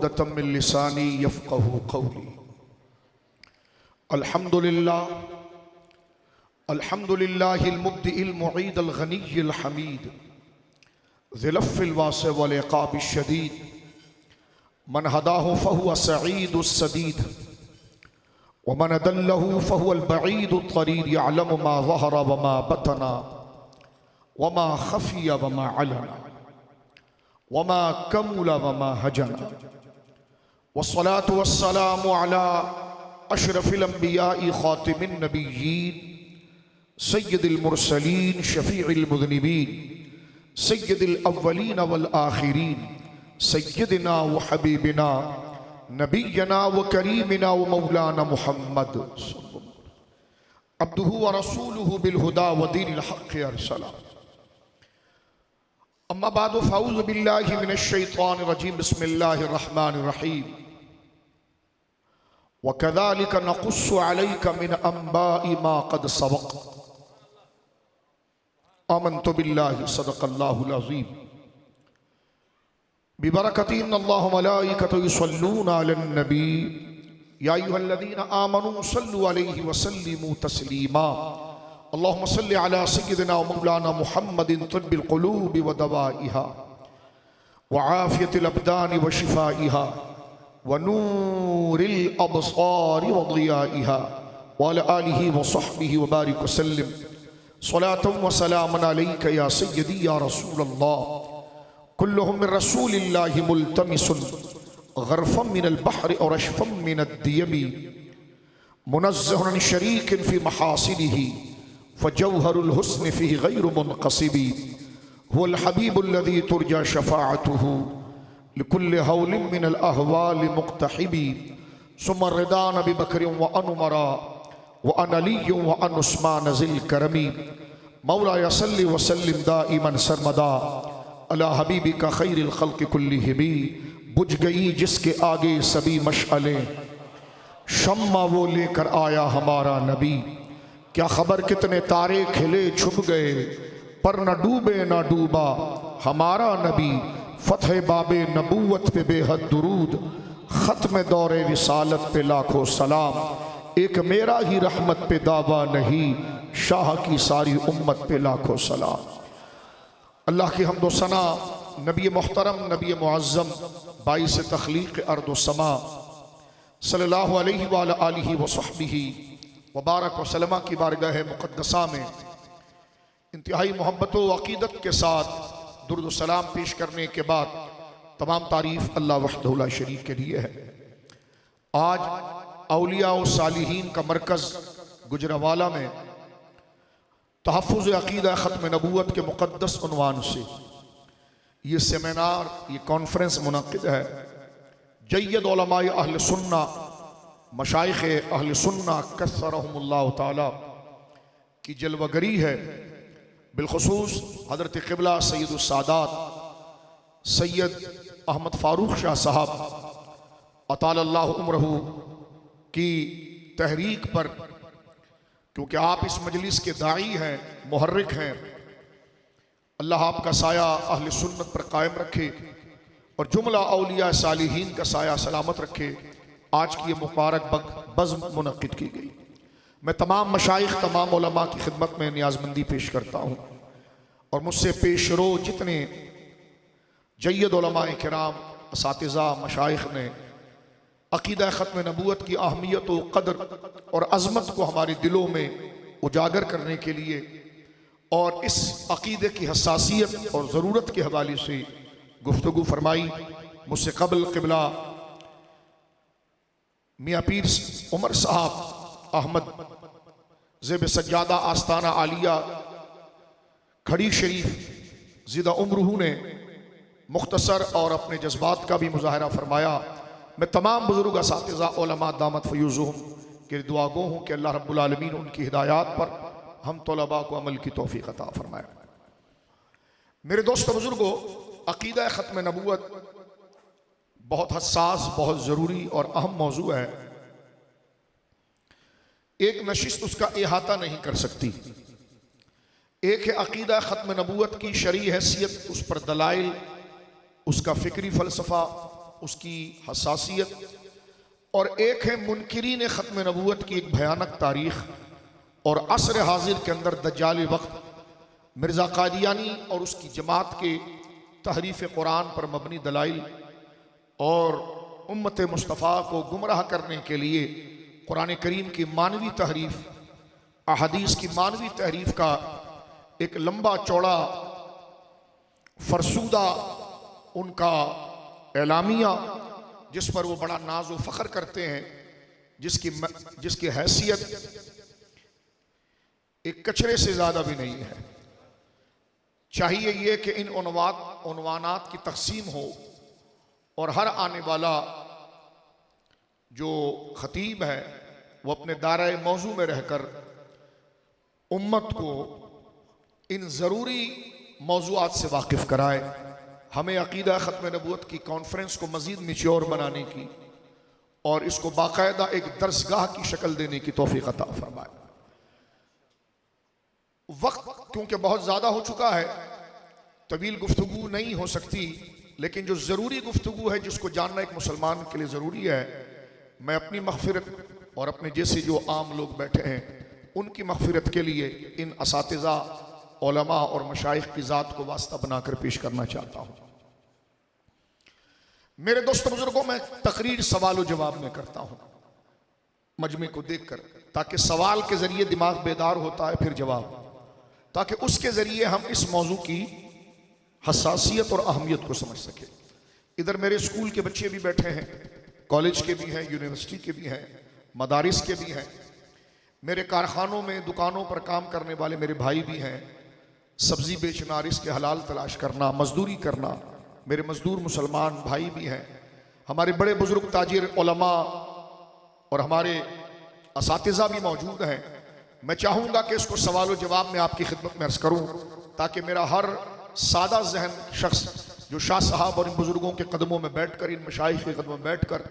उक़दतम मिन लिसानी यफ़क़हू क़ौली। अल्हम्दुलिल्लाहिल मुब्दिइल मुईदिल गनिय्यिल हमीद ज़िल अफ़्विल वासिअ वल इक़ाबिश शदीद मन हदाहु फ़हुव सईदुस सदीद व मन अदल्लहु फ़हुवल बईदुत तरीद यअलमु मा ज़हरा व मा बतना व मा ख़फ़िया व मा अलना व मा कमुला व मा हजना वस्सलातु वस्सलामु अला अशरफिल अंबियाइ ख़ातिमिन नबिय्यीन सय्यिदिल मुरसलीन शफ़ीइल मुज़निबीन सय्यिदिल अव्वलीन वल आखिरीन सय्यिदिना व हबीबिना नबिय्यना व करीमिना व मौलाना मुहम्मद अब्दुहु व रसूलुहु बिल हुदा व दीनिल हक़्क़ अरसला। अम्मा बादु फ़अऊज़ु बिल्लाहि मिनश शैतानिर रजीम बिस्मिल्लाहिर रहमानिर रहीम व कज़ालिक नक़ुस्सु अलैका मिन अंबाइ मा क़द सबक़ आमन्तु बिल्लाहि सदक़ल्लाहुल अज़ीम बिबरकति इन्नल्लाह व मलाइकतहु युसल्लूना अलन नबी या अय्युहल्लज़ीना आमनू सल्लु अलैहि व सल्लिमू तस्लीमा अल्लाहुम्मा सल्लि अला सय्यिदिना व मौलाना मुहम्मदिन तिब्बिल क़ुलूबि व दवाइहा व आफ़ियतिल अब्दानि व शिफ़ाइहा व नूरिल अबसारि व ज़ियाइहा व अला आलिहि व सहबिहि व बारिक वसल्लिम सलातन व सलामन अलैका या सय्यदी या रसूलल्लाह कुल्लुहुम मिन रसूलिल्लाहि मुल्तमिसुन ग़रफ़म मिनल बहरि और अशफ़म मिनद दियमी मुनज़्ज़हुन अन शरीकिन फ़ी महासिनिही फ़जौहरुल हुस्न फ़ीहि ग़ैरु मुनक़सिबी हुवल हबीबुल्लज़ी तुरजा शफ़ाअतुहु लिकुल्लि हौलिन मिनल अहवालि मुक़्तहिबी सुम्मा रिदा नबी बकरिन व अन उमरा व अन अलिय्यिन व अन उस्मान ज़िल करमी मौलाया सल्लि व सल्लिम दाइमन सरमदा अला हबीबिका खैरिल ख़ल्क़ि कुल्लिहिम। बुझ गई जिसके आगे सभी मशअलें, शम्मा वो लेकर आया हमारा नबी। क्या खबर कितने तारे खिले छुप गए, पर न डूबे न डूबा हमारा नबी। फ़तह बाबे नबूवत पे बेहद दुरूद, ख़त्म दौरे रिसालत पे लाखों सलाम। एक मेरा ही रहमत पे दावा नहीं, शाह की सारी उम्मत पे लाखों सलाम। अल्लाह की हम्द व सना नबी मोहतरम नबी मुअज़्ज़म बाइस तख़लीक़ अर्द व समा सल्लल्लाहु अलैहि व अला आलिहि व सहबिही व बारक व सल्लमा की बारगाह मुक़द्दसा में इंतहाई मोहब्बत व अक़ीदत के साथ दुरूद व सलाम पेश करने के बाद तमाम तारीफ़ अल्लाह वहदहु ला शरीक के लिए है। आज औलिया व सालिहीन का मरकज़ गुजरावाला में तहफ़्फ़ुज़ अक़ीदा ख़त्म नबूवत के मुक़द्दस उन्वान से ये सेमिनार, ये कॉन्फ्रेंस मुनक़्क़िद है। जय्यद उलमाए अहल सुन्ना मशाइख़ अहल सुन्ना कस्सरहुमुल्लाहु ताला की जलवगरी है। बिलख़ुसूस हज़रत क़िबला सैयदुस सादात सैयद अहमद फ़ारूक शाह साहब अतालल्लाहु उम्रहू की तहरीक पर, क्योंकि आप इस मजलिस के दाई हैं, मुहर्रिक हैं। अल्लाह आपका साया अहले सुन्नत पर कायम रखे और जुमला औलिया सालिहीन का साया सलामत रखे। आज की ये मुबारक बज़्म मुनक़्क़िद की गई। मैं तमाम मशाइख़, तमाम उलमा की खिदमत में नियाज़मंदी पेश करता हूँ और मुझसे पेश रो जितने जय्यद उलमाए किराम, असातिज़ा, मशाइख़ ने अक़ीदा ख़त्म नबूवत की अहमियत व क़द्र और अज़मत को हमारे दिलों में उजागर करने के लिए और इस अक़ीदे की हसासियत और ज़रूरत के हवाले से गुफ्तगू फरमाई। मुझसे क़ब्ल क़िबला मियाँ पीर उमर साहब अहमद ज़ेब सज्जादा आस्ताना आलिया खड़ी शरीफ ज़िदा उम्रहू ने मुख्तसर और अपने जज्बात का भी मुज़ाहरा फरमाया। मैं तमाम बुज़ुर्ग असातिज़ा उलमा दामत फ़यूज़ुहुम के दुआ गो हूँ कि अल्लाह रब्बुल आलमीन उनकी हिदायत पर हम तलबा को अमल की तौफ़ीक़ अता फ़रमाए। मेरे दोस्त बुज़ुर्गों, अक़ीदा ख़त्म नबूवत बहुत हसास, बहुत ज़रूरी और अहम मौजू है। एक नशिस्त उसका इहाता नहीं कर सकती। एक है अक़ीदा ख़त्म नबूवत की शरई हैसियत, उस पर दलाइल, उसका फ़िक्री फ़लसफ़ा, उसकी हसासियत, और एक है मुनकिरीन ख़त्म नबूवत की एक भयानक तारीख़, और असर हाजिर के अंदर दज्जाल वक्त मिर्ज़ा कादियानी और उसकी जमात के तहरीफ़ कुरान पर मबनी दलाइल और उम्मत मुस्तफ़ा को गुमराह करने के लिए कुरान करीम की मानवी तहरीफ़, अहादीस की मानवी तहरीफ़ का एक लंबा चौड़ा फरसूदा उनका एलामिया, जिस पर वो बड़ा नाज व फ़ख्र करते हैं, जिसकी हैसियत एक कचरे से ज़्यादा भी नहीं है। चाहिए ये कि इन उन्वानात की तक़सीम हो और हर आने वाला जो ख़तीब है वो अपने दायरे मौजू में रहकर उम्मत को इन ज़रूरी मौज़ूआत से वाकिफ़ कराए। हमें अक़ीदा ख़त्म नबूवत की कॉन्फ्रेंस को मज़ीद मिच्योर बनाने की और इसको बाकायदा एक दर्सगाह की शक्ल देने की तौफ़ीक़ अता फ़रमाए। वक्त क्योंकि बहुत ज़्यादा हो चुका है, तवील गुफ्तगू नहीं हो सकती, लेकिन जो ज़रूरी गुफ्तगू है जिसको जानना एक मुसलमान के लिए ज़रूरी है, मैं अपनी मग़फ़िरत और अपने जैसे जो आम लोग बैठे हैं उनकी मग़फ़िरत के लिए इन असातिज़ा, उलमा और मशाइख़ की ज़ात को वास्ता बनाकर पेश करना चाहता हूँ। मेरे दोस्त बुजुर्गों, मैं तकरीर सवाल व जवाब में करता हूँ मजमे को देख कर, ताकि सवाल के ज़रिए दिमाग बेदार होता है, फिर जवाब, ताकि उसके ज़रिए हम इस मौजू की हसासियत और अहमियत को समझ सकें। इधर मेरे स्कूल के बच्चे भी बैठे हैं, कॉलेज के भी हैं, यूनिवर्सिटी के भी हैं, मदारिस के भी हैं, मेरे कारखानों में दुकानों पर काम करने वाले मेरे भाई भी हैं, सब्ज़ी बेचना, रिज़्क़ हलाल तलाश करना, मजदूरी करना, मेरे मजदूर मुसलमान भाई भी हैं, हमारे बड़े बुजुर्ग ताजिर उलमा और हमारे असातिज़ा भी मौजूद हैं। मैं चाहूँगा कि इसको सवाल जवाब में आपकी खिदमत में अर्ज़ करूँ, ताकि मेरा हर सादा जहन शख्स जो शाह साहब और इन बुज़ुर्गों के कदमों में बैठकर, इन मशाइख़ के कदमों में बैठकर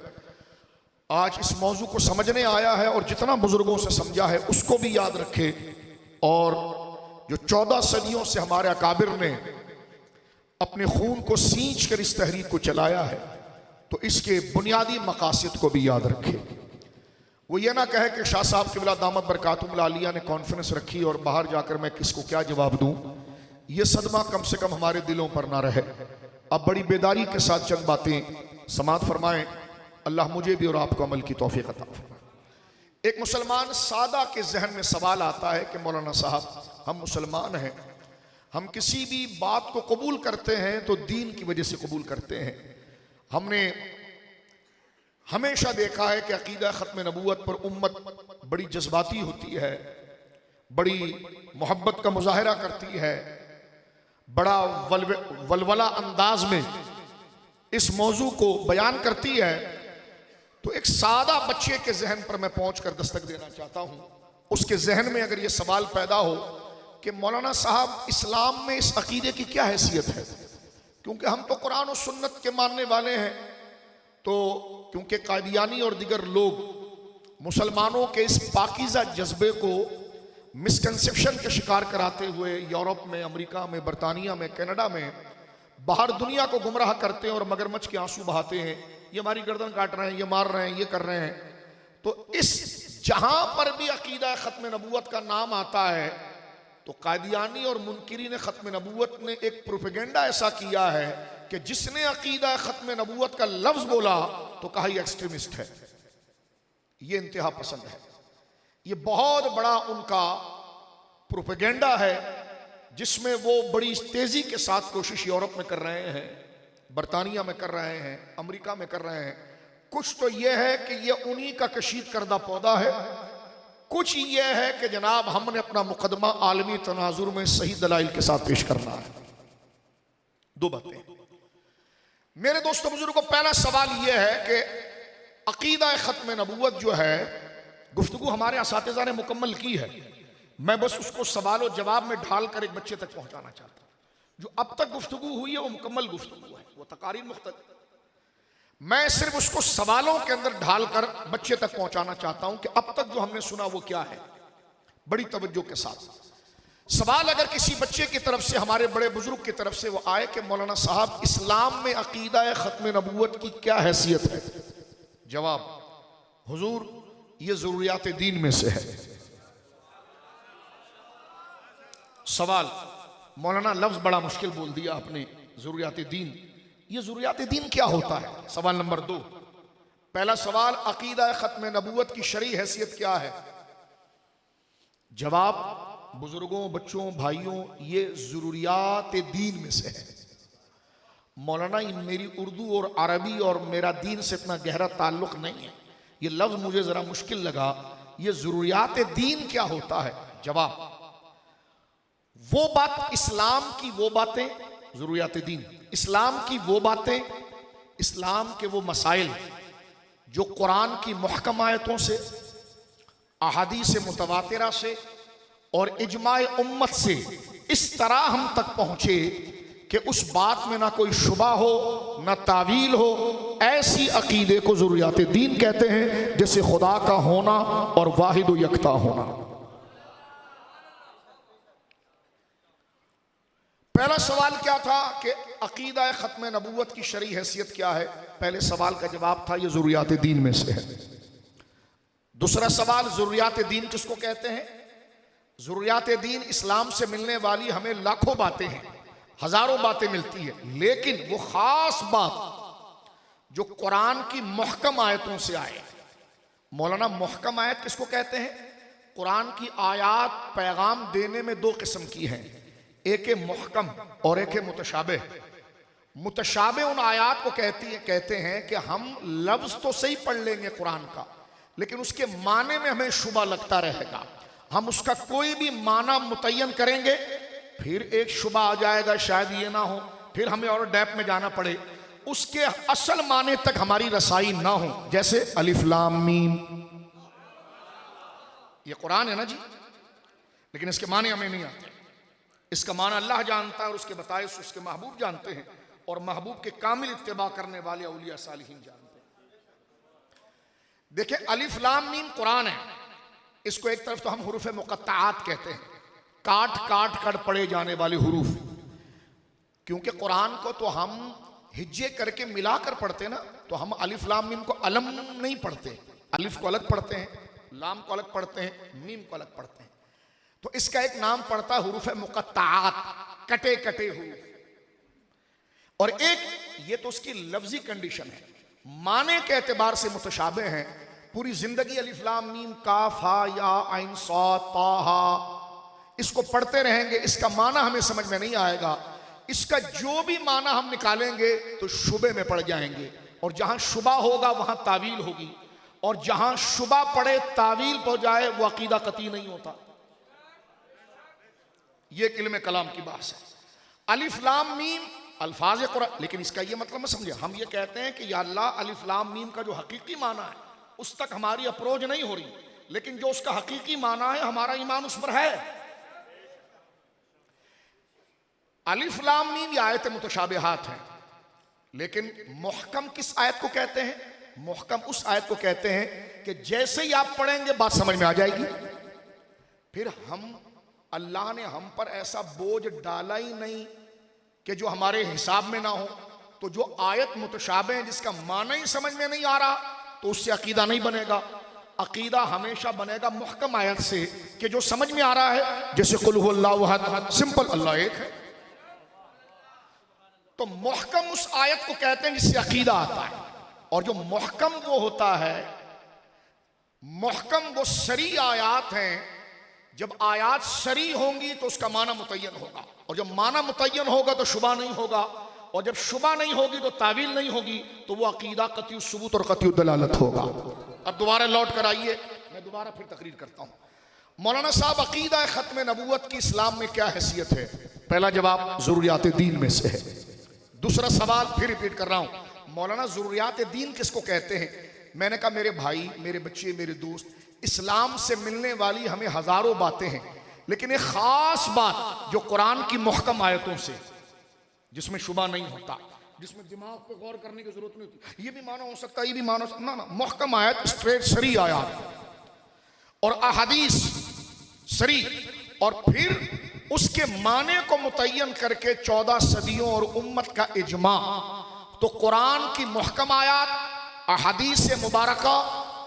आज इस मौजू को समझने आया है और जितना बुज़ुर्गों से समझा है उसको भी याद रखे, और जो 14 सदियों से हमारे अकाबिर ने अपने खून को सींच कर इस तहरीक को चलाया है, तो इसके बुनियादी मकासद को भी याद रखे। वो ये ना कहे कि शाह साहब क़िबला दामत बरकातुहुल आलिया ने कॉन्फ्रेंस रखी और बाहर जाकर मैं किसको क्या जवाब दूँ। ये सदमा कम से कम हमारे दिलों पर ना रहे। अब बड़ी बेदारी के साथ चंद बातें समाअत फरमाएं। अल्लाह मुझे भी और आपको अमल की तौफीक अता फरमाए। एक मुसलमान सादा के जहन में सवाल आता है कि मौलाना साहब, हम मुसलमान हैं, हम किसी भी बात को कबूल करते हैं तो दीन की वजह से कबूल करते हैं। हमने हमेशा देखा है कि अकीदा ख़त्म नबूवत पर उम्मत बड़ी जज्बाती होती है, बड़ी मोहब्बत का मुजाहरा करती है, बड़ा वलवला अंदाज में इस मौजू को बयान करती है। तो एक सादा बच्चे के जहन पर मैं पहुँच कर दस्तक देना चाहता हूँ। उसके जहन में अगर ये सवाल पैदा हो कि मौलाना साहब, इस्लाम में इस अकीदे की क्या हैसियत है, क्योंकि हम तो कुरान और सुन्नत के मानने वाले हैं, तो क्योंकि कादियानी और दिगर लोग मुसलमानों के इस पाकीज़ा जज्बे को मिसकंसेप्शन के शिकार कराते हुए यूरोप में, अमेरिका में, बरतानिया में, कनाडा में, बाहर दुनिया को गुमराह करते हैं और मगरमच्छ के आंसू बहाते हैं, ये हमारी गर्दन काट रहे हैं, ये मार रहे हैं, ये कर रहे हैं। तो इस जहां पर भी अकीदा ख़त्म नबूवत का नाम आता है तो कादियानी और मुनकिरीन ख़त्म नबूवत ने एक प्रोपेगेंडा ऐसा किया है कि जिसने अकीदा ख़त्म नबूवत का लफ्ज़ बोला तो कहा ये एक्सट्रीमिस्ट है, ये इंतहा पसंद है। ये बहुत बड़ा उनका प्रोपेगेंडा है, जिसमें वो बड़ी तेज़ी के साथ कोशिश यूरोप में कर रहे हैं, बरतानिया में कर रहे हैं, अमेरिका में कर रहे हैं। कुछ तो ये है कि ये उन्हीं का कशीद करदा पौधा है, कुछ ये है कि जनाब हमने अपना मुकदमा आलमी तनाजुर में सही दलाइल के साथ पेश करना है। दो बातें मेरे दोस्तों बुजुर्गों। पहला सवाल यह है कि अकीदा ख़त्म नबूवत जो है, गुफ्तगू हमारे असातिज़ा ने मुकम्मल की है, मैं बस उसको सवाल और जवाब में ढाल कर एक बच्चे तक पहुंचाना चाहता हूँ। जो अब तक गुफ्तगू हुई है वो मुकम्मल गुफ्तगू है, वो तकारीर मुख्तलिफ, मैं सिर्फ उसको सवालों के अंदर ढालकर बच्चे तक पहुंचाना चाहता हूं कि अब तक जो हमने सुना वो क्या है, बड़ी तवज्जो के साथ। सवाल अगर किसी बच्चे की तरफ से, हमारे बड़े बुजुर्ग की तरफ से वो आए कि मौलाना साहब इस्लाम में अकीदा खत्म नबूवत की क्या हैसियत है, जवाब, हुजूर ये ज़रूरियात दीन में से है। सवाल, मौलाना लफ्ज़ बड़ा मुश्किल बोल दिया आपने, ज़रूरियात दीन, ये ज़रूरियात दीन क्या होता है? सवाल नंबर 2, पहला सवाल, अकीदा खत्म नबूवत की शरई हैसियत क्या है? जवाब, बुजुर्गों, बच्चों, भाइयों, ये ज़रूरियात दीन में से है। मौलाना मेरी उर्दू और अरबी और मेरा दीन से इतना गहरा ताल्लुक़ नहीं है, ये लफ्ज़ मुझे ज़रा मुश्किल लगा, ये ज़रूरियात दीन क्या होता है? जवाब, वो बात, इस्लाम की वो बातें, ज़रूरियात दीन, इस्लाम की वो बातें, इस्लाम के वो मसाइल जो कुरान की मुहकम आयतों से, अहादीस मुतवातिरा से और इजमाए उम्मत से इस तरह हम तक पहुंचे कि उस बात में ना कोई शुबा हो ना तावील हो, ऐसी अकीदे को ज़रूरियात दीन कहते हैं, जैसे खुदा का होना और वाहिद यकता होना। पहला सवाल क्या था कि अकीदा खत्म नबूवत की शरई हैसियत क्या है? पहले सवाल का जवाब था ये ज़रूरियात दीन में से है। दूसरा सवाल, ज़रूरियात दीन किसको कहते हैं? ज़रूरियात दीन, इस्लाम से मिलने वाली हमें लाखों बातें हैं, हज़ारों बातें मिलती है, लेकिन वो ख़ास बात जो कुरान की मुहकम आयतों से आए। मौलाना मुहकम आयत किसको कहते हैं? कुरान की आयात पैगाम देने में दो किस्म की हैं, एक है मुहकम और एक है मुतशाबे। मुतशाबे उन आयात को कहते हैं कि हम लफ्ज़ तो सही पढ़ लेंगे कुरान का, लेकिन उसके माने में हमें शुबा लगता रहेगा, हम उसका कोई भी माना मुतय्यन करेंगे, फिर एक शुबा आ जाएगा, शायद ये ना हो, फिर हमें और डेप्थ में जाना पड़े, उसके असल माने तक हमारी रसाई ना हो। जैसे अलिफ लाम मीम, ये कुरान है ना जी, लेकिन इसके माने हमें नहीं आते। इसका माना अल्लाह जानता है और उसके बताए उसके महबूब जानते हैं, और महबूब के कामिल इत्तिबा करने वाले औलिया सालिहीन जानते हैं। देखिए, अलिफ लाम मीम कुरान है, इसको एक तरफ तो हम हुरूफ मुक़त्तआत कहते हैं, काट काट कर पढ़े जाने वाले हुरूफ, क्योंकि कुरान को तो हम हिज्जे करके मिलाकर पढ़ते ना, तो हम अलिफ लाम मीम को अलम नहीं पढ़ते, अलिफ को अलग पढ़ते हैं, लाम को अलग पढ़ते हैं, मीम को अलग पढ़ते हैं। तो इसका एक नाम पड़ता है हुरूफ मुक़त्तआत, कटे कटे हुरूफ, और एक ये तो उसकी लफ्जी कंडीशन है, माने के एतबार से मुतशाबे हैं। पूरी जिंदगी अलिफ लाम मीम काफ हा या आइन साद ताहा इसको पढ़ते रहेंगे, इसका माना हमें समझ में नहीं आएगा, इसका जो भी माना हम निकालेंगे तो शुबे में पड़ जाएंगे, और जहां शुबा होगा वहां तावील होगी, और जहां शुबा पड़े तावील पहुंच जाए वो अकीदा कती नहीं होता। ये इल्म कलाम की बात है। अलिफ लाम मीम अल्फाज कुरान, लेकिन इसका ये मतलब मत समझे, हम ये कहते हैं कि या अल्लाह अलिफ लाम मीम का जो हकीकी माना है उस तक हमारी अप्रोच नहीं हो रही, लेकिन जो उसका हकीकी माना है हमारा ईमान उस पर है। अलिफ लाम मीम ये आयत मुतशाबिहात हैं, लेकिन मुहकम किस आयत को कहते हैं? मुहकम उस आयत को कहते हैं कि जैसे ही आप पढ़ेंगे बात समझ में आ जाएगी। फिर अल्लाह ने हम पर ऐसा बोझ डाला ही नहीं कि जो हमारे हिसाब में ना हो, तो जो आयत मुतशाबे हैं जिसका माना ही समझ में नहीं आ रहा, तो उससे अकीदा नहीं बनेगा। अकीदा हमेशा बनेगा मुहकम आयत से कि जो समझ में आ रहा है, जैसे कुल हुवल्लाहु अहद, सिंपल, अल्लाह एक है। तो मुहकम उस आयत को कहते हैं जिससे अकीदा आता है, और जो मुहकम वो होता है, मुहकम वो शरई आयात हैं, जब आयात शरई होंगी तो उसका माना मुतय्यन होगा, और जब माना मुतय्यन होगा तो शुबा नहीं होगा, और जब शुबा नहीं होगी तो तावील नहीं होगी, तो वो अकीदा कतई सुबूत और कतई दलालत होगा। अब दोबारा लौट कर आइए, मैं दोबारा फिर तकरीर करता हूँ। मौलाना साहब, अकीदा खत्म नबूवत की इस्लाम में क्या हैसियत है? पहला जवाब, ज़रूरियात दीन में से है। दूसरा सवाल फिर रिपीट कर रहा हूँ, मौलाना ज़रूरियात दीन किसको कहते हैं? मैंने कहा मेरे भाई, मेरे बच्चे, मेरे दोस्त, इस्लाम से मिलने वाली हमें हज़ारों बातें हैं, लेकिन एक ख़ास बात जो कुरान की मुहकम आयतों से, जिसमें शुबा नहीं होता, जिसमें दिमाग पे गौर करने की जरूरत नहीं होती, ये भी माना हो सकता है, ये भी माना हो सकता, ना मुहकम आयत, स्ट्रेट शरई आयत और अहादीस शरई, और फिर उसके माने को मुतय्यन करके 14 सदियों और उम्मत का इजमा। तो कुरान की मुहकम आयात, अहादीस मुबारका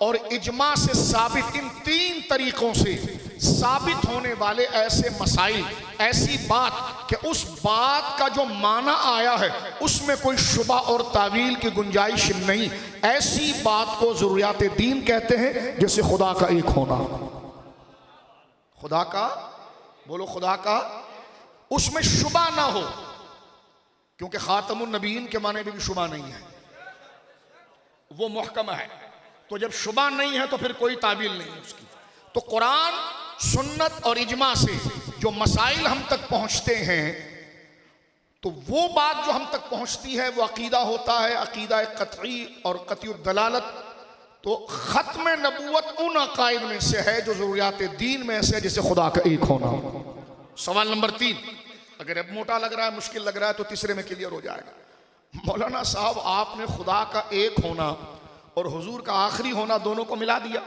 और इजमा से साबित, इन 3 तरीकों से साबित होने वाले ऐसे मसाइल, ऐसी बात कि उस बात का जो माना आया है उसमें कोई शुबा और तावील की गुंजाइश नहीं, ऐसी बात को ज़रूरियात दीन कहते हैं। जैसे खुदा का एक होना, खुदा का, बोलो खुदा का, उसमें शुबा ना हो, क्योंकि खातमुन नबीयीन के माने में भी शुबा नहीं है, वो मुहकम है। तो जब शुबा नहीं है तो फिर कोई तावील नहीं है उसकी। तो कुरान, सुन्नत और इजमा से जो मसाइल हम तक पहुंचते हैं, तो वो बात जो हम तक पहुंचती है वो अकीदा होता है, अकीदा कतई और कतई दलालत। तो खत्म नबूवत उन अकायद में से है जो ज़रूरियात दीन में से, जैसे खुदा का एक होना। सवाल नंबर 3, अगर अब मोटा लग रहा है, मुश्किल लग रहा है, तो तीसरे में क्लियर हो जाएगा। मौलाना साहब, आपने खुदा का एक होना और हुजूर का आखिरी होना दोनों को मिला दिया,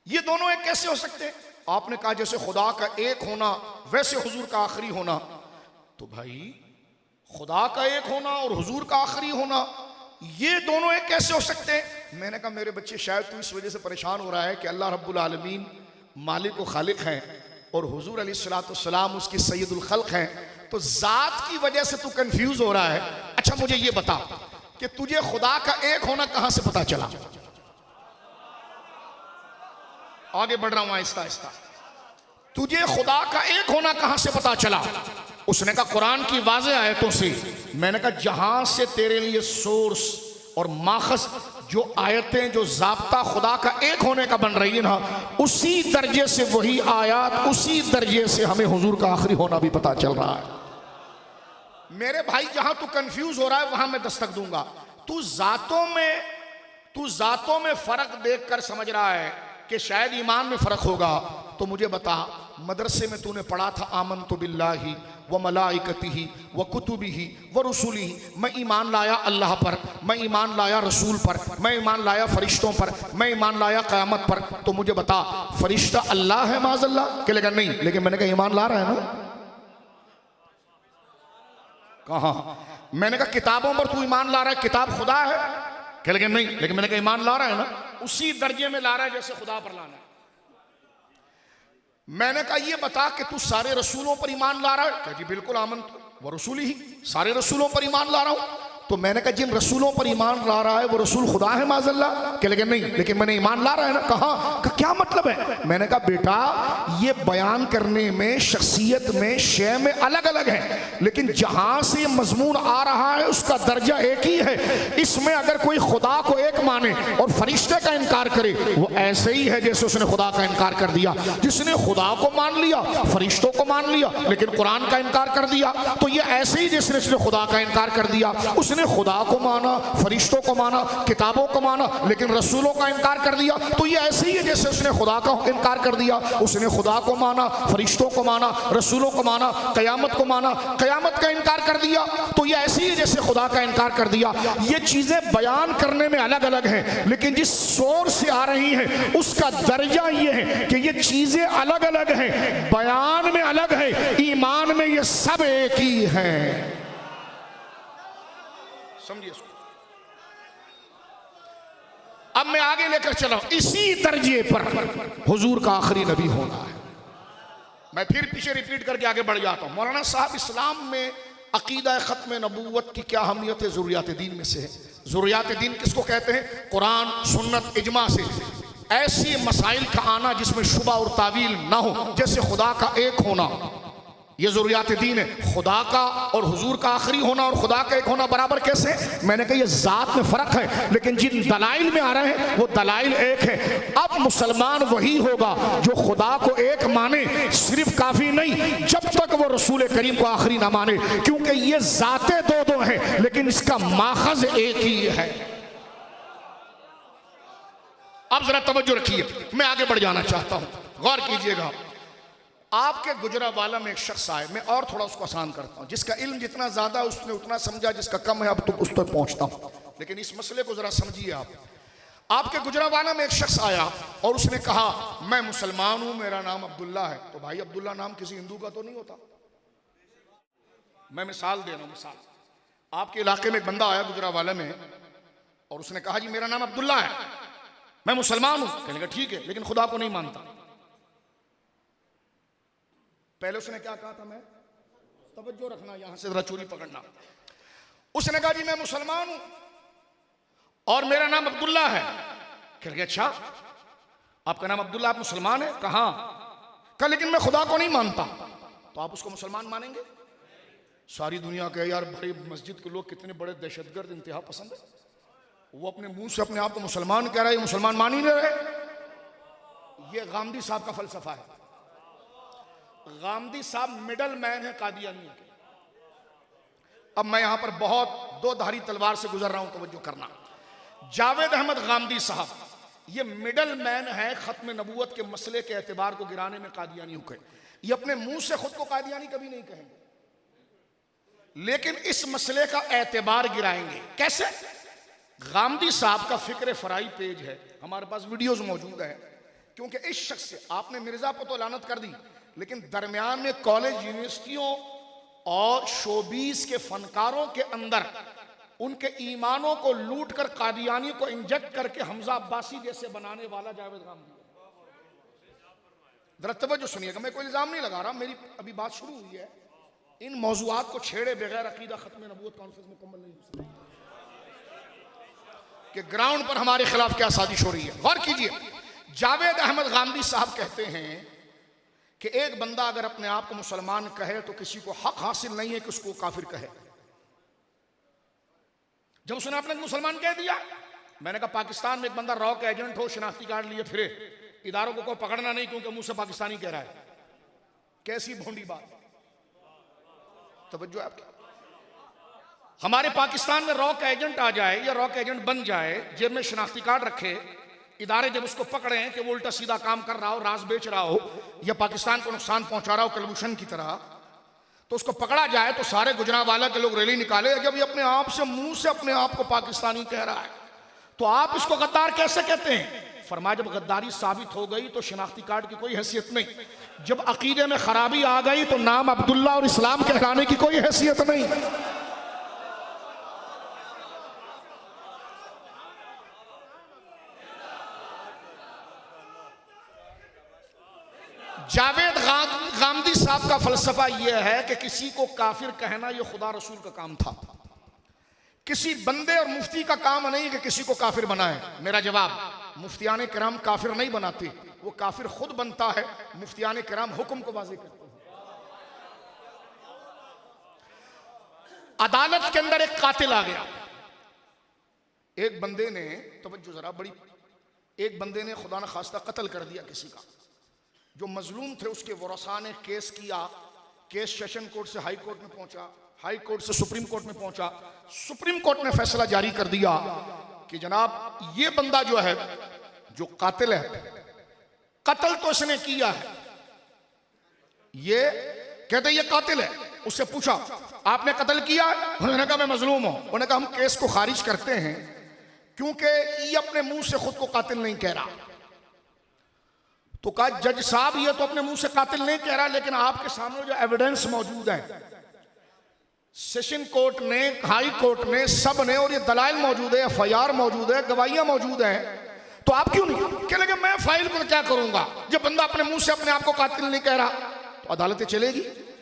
ये दोनों एक कैसे हो सकते हैं? आपने कहा जैसे खुदा का एक होना वैसे हुजूर का आखिरी होना। तो भाई, खुदा का एक होना और हुजूर का आखिरी होना, ये दोनों एक कैसे हो सकते हैं? मैंने कहा मेरे बच्चे शायद तो इस वजह से परेशान हो रहा है कि अल्लाह रब्बुल आलमीन मालिक व खालिक हैं और हुजूर अलैहिस्सलाम उसकी सैयदुल खल्क हैं, तो जात की वजह से तू कंफ्यूज हो रहा है। अच्छा मुझे ये बता कि तुझे खुदा का एक होना कहां से पता चला? आगे बढ़ रहा हूं आहिस्ता आहिस्ता। तुझे खुदा का एक होना कहां से पता चला? उसने कहा कुरान की वाज़ेह आयतों से। मैंने कहा जहां से तेरे लिए सोर्स और माखज, जो आयतें, जो ज़ाब्ता खुदा का एक होने का बन रही है ना, उसी दर्जे से वही आयात, उसी दर्जे से हमें हुजूर का आखिरी होना भी पता चल रहा है। मेरे भाई, जहां तू कंफ्यूज हो रहा है वहां मैं दस्तक दूंगा। तू जातों में फर्क देखकर समझ रहा है कि शायद ईमान में फर्क होगा, तो मुझे बता, मदरसे में तूने पढ़ा था आमनतु बिल्लाहि व मलाइकतिही व कुतुबिही व रुसुलिही, मैं ईमान लाया अल्लाह पर, मैं ईमान लाया रसूल पर, मैं ईमान लाया फरिश्तों पर, मैं ईमान लाया क़यामत पर। तो मुझे बता, फरिश्ता अल्लाह है माज़अल्लाह? के लेगा नहीं, लेकिन मैंने कहा ईमान ला रहा है ना। कहा? मैंने कहा किताबों पर तू ईमान ला रहा है, किताब खुदा है? के लेकिन नहीं, लेकिन मैंने कहा ईमान ला रहा है ना, उसी दर्जे में ला रहा है जैसे खुदा पर लाना है। मैंने कहा ये बता कि तू सारे रसूलों पर ईमान ला रहा है? क्या जी बिल्कुल, आमनतु व रसूलिही, सारे रसूलों पर ईमान ला रहा हूं। तो मैंने कहा जिन रसूलों पर ईमान ला रहा है वो रसूल खुदा है माज़अल्लाह? के लेकिन नहीं, लेकिन मैंने ईमान ला रहा है ना। कहा? क्या मतलब है? मैंने कहा बेटा, ये बयान करने में, शख्सियत में, शय में अलग अलग है, लेकिन जहां से मजमून आ रहा है उसका दर्जा एक ही है। इसमें अगर कोई खुदा को एक माने और फरिश्ते का इनकार करे, वो ऐसे ही है जैसे उसने खुदा का इनकार कर दिया। जिसने खुदा को मान लिया, फरिश्तों को मान लिया, लेकिन कुरान का इनकार कर दिया, तो ये ऐसे ही जिसने खुदा का इनकार कर दिया, उसने खुदा को माना, फरिश्तों को माना, किताबों को माना, लेकिन रसूलों का इनकार कर दिया, तो ये ऐसे ही है जैसे उसने खुदा का इनकार कर दिया। उसने खुदा को माना, फरिश्तों को माना, रसूलों को माना, क़यामत को माना, क़यामत का इनकार कर दिया, तो ये ऐसे ही जैसे खुदा का इनकार कर दिया। ये चीजें बयान करने में अलग अलग हैं, लेकिन जिस सोर्स से आ रही हैं उसका दर्जा ये है कि ये चीजें अलग अलग हैं, बयान में अलग है, ईमान में ये सब एक ही है। समझिए इसको। अब मैं आगे लेकर चला, इसी दर्जे पर हुजूर का आखिरी नबी होना है। मैं फिर पीछे रिपीट करके आगे बढ़ जाता हूं। मौलाना साहब, इस्लाम में अकीदा खत्म नबूवत की क्या अहमियत है? ज़रूरियात दीन में से है। ज़रूरियात दीन किसको कहते हैं? कुरान, सुन्नत, इजमा से ऐसी मसाइल का आना जिसमें शुबा और तावील ना हो, जैसे खुदा का एक होना, ये ज़रूरियात दीन है। खुदा का और हुजूर का आखिरी होना और खुदा का एक होना बराबर कैसे? मैंने कहा ये ज़ात में फ़र्क है, लेकिन जिन दलाइल में आ रहे हैं वो दलाइल एक है। अब मुसलमान वही होगा जो खुदा को एक माने, सिर्फ काफ़ी नहीं, जब तक वो रसूल करीम को आखिरी ना माने, क्योंकि ये ज़ातें दो दो हैं, लेकिन इसका माखज़ एक ही है। अब ज़रा तवज्जो रखिए, मैं आगे बढ़ जाना चाहता हूँ, गौर कीजिएगा। आपके गुजरावाला में एक शख्स आए, मैं और थोड़ा उसको आसान करता हूँ। जिसका इल्म जितना ज़्यादा उसने उतना समझा, जिसका कम है अब तो उस तक पहुँचता हूँ, लेकिन इस मसले को ज़रा समझिए आप। आपके गुजरावाला में एक शख्स आया और उसने कहा मैं मुसलमान हूं, मेरा नाम अब्दुल्ला है। तो भाई अब्दुल्ला नाम किसी हिंदू का तो नहीं होता। मैं मिसाल दे रहा हूं, मिसाल। आपके इलाके में एक बंदा आया गुजरावाला में और उसने कहा जी मेरा नाम अब्दुल्ला है, मैं मुसलमान हूं। कहने लगा ठीक है, लेकिन खुदा को नहीं मानता। पहले उसने क्या कहा था, मैं तवज्जो रखना, यहां से जरा चोरी पकड़ना। उसने कहा जी मैं मुसलमान हूं और मेरा नाम अब्दुल्ला है। कह गया अच्छा आपका नाम अब्दुल्ला, आप मुसलमान है? कहा कहा लेकिन मैं खुदा को नहीं मानता। तो आप उसको मुसलमान मानेंगे? सारी दुनिया के यार बड़ी मस्जिद के लोग कितने बड़े दहशतगर्द इंतहा पसंद है, वो अपने मुंह से अपने आप को मुसलमान कह रहा है, मुसलमान मान ही नहीं रहे। ये गांधी साहब का फलसफा है। गांधी साहब मिडल मैन है कादियानियों के। अब मैं यहां पर बहुत दो धारी तलवार से गुजर रहा हूं, तवज्जो करना। जावेद अहमद गांधी साहब ये मिडल मैन है खत्म नबूवत के मसले के एतबार को गिराने में कादियानियों के। ये अपने मुंह से खुद को कादियानी कभी नहीं कहेंगे, लेकिन इस मसले का एतबार गिराएंगे। कैसे? गांधी साहब का फिक्र फराई पेज है, हमारे पास वीडियोस मौजूद है। क्योंकि इस शख्स से आपने मिर्जा को तो लानत कर दी, लेकिन दरमियान में कॉलेज यूनिवर्सिटियों और शोबीज के फनकारों के अंदर उनके ईमानों को लूट कर कादियानी को इंजेक्ट करके हमजा अब्बासी जैसे बनाने वाला जावेद गांधी। जरा तवज्जो सुनिएगा, मैं कोई इल्जाम नहीं लगा रहा, मेरी अभी बात शुरू हुई है। इन मौजूआत को छेड़े बगैर अकीदा खत्म नबूवत कॉन्फ्रेंस मुकम्मल नहीं हो सकती कि ग्राउंड पर हमारे खिलाफ क्या साजिश हो रही है। गौर कीजिए, जावेद अहमद गांधी साहब कहते हैं कि एक बंदा अगर अपने आप को मुसलमान कहे तो किसी को हक हासिल नहीं है कि उसको काफिर कहे। जब उसने अपने मुसलमान कह दिया, मैंने कहा पाकिस्तान में एक बंदा रॉ का एजेंट हो, शनाख्ती कार्ड लिए फिरे, इदारों को पकड़ना नहीं क्योंकि मुंह से पाकिस्तानी कह रहा है। कैसी भोंडी बात। तवज्जो आपकी। हमारे पाकिस्तान में रॉ का एजेंट आ जाए या रॉ का एजेंट बन जाए, जेब में शनाख्ती कार्ड रखे, इदारे जब उसको पकड़े कि वो उल्टा सीधा काम कर रहा हो, राज बेच रहा हो या पाकिस्तान को नुकसान पहुंचा रहा हो कलभूषण की तरह, तो उसको पकड़ा जाए तो सारे गुजरावाला के लोग रैली निकाले जब ये अपने आप से मुंह से अपने आप को पाकिस्तानी कह रहा है, तो आप इसको गद्दार कैसे कहते हैं? फरमाया जब गद्दारी साबित हो गई तो शनाख्ती कार्ड की कोई हैसियत नहीं, जब अकीदे में खराबी आ गई तो नाम अब्दुल्ला और इस्लाम कहलाने की कोई हैसियत नहीं। जावेद गांधी साहब का फलसफा यह है कि किसी को काफिर कहना यह खुदा रसूल का काम था, किसी बंदे और मुफ्ती का काम नहीं कि किसी को काफिर बनाए। मेरा जवाब, मुफ्तियाने किराम काफिर नहीं बनाते, वो काफिर खुद बनता है। मुफ्तियाने किराम हुक्म को वाज़ेह करते हैं। अदालत के अंदर एक कातिल आ गया, एक बंदे ने, तवज्जो जरा बड़ी, एक बंदे ने खुदा न खास्ता कत्ल कर दिया किसी का। जो मजलूम थे उसके वरसा ने केस किया, केस सेशन कोर्ट से हाई कोर्ट में पहुंचा, हाई कोर्ट से सुप्रीम कोर्ट में पहुंचा, सुप्रीम कोर्ट ने फैसला जारी कर दिया कि जनाब ये बंदा जो है, जो कातिल है, कत्ल तो इसने किया है, ये कहते ये कातिल है। उससे पूछा आपने कत्ल किया है? उन्होंने कहा मैं मजलूम हूं। उन्होंने कहा हम केस को खारिज करते हैं क्योंकि ये अपने मुंह से खुद को कातिल नहीं कह रहा। तो कहा जज साहब ये तो अपने मुंह से कातिल नहीं कह रहा, लेकिन आपके सामने जो एविडेंस मौजूद है, सेशन कोर्ट ने, हाई कोर्ट ने, सब ने, और ये दलाइल मौजूद है, एफआईआर मौजूद है, गवाहियां मौजूद हैं, तो आप क्यों नहीं? कह लगे मैं फाइल को क्या करूंगा, जब बंदा अपने मुंह से अपने आप को कातिल नहीं कह रहा तो अदालतें चलेगी।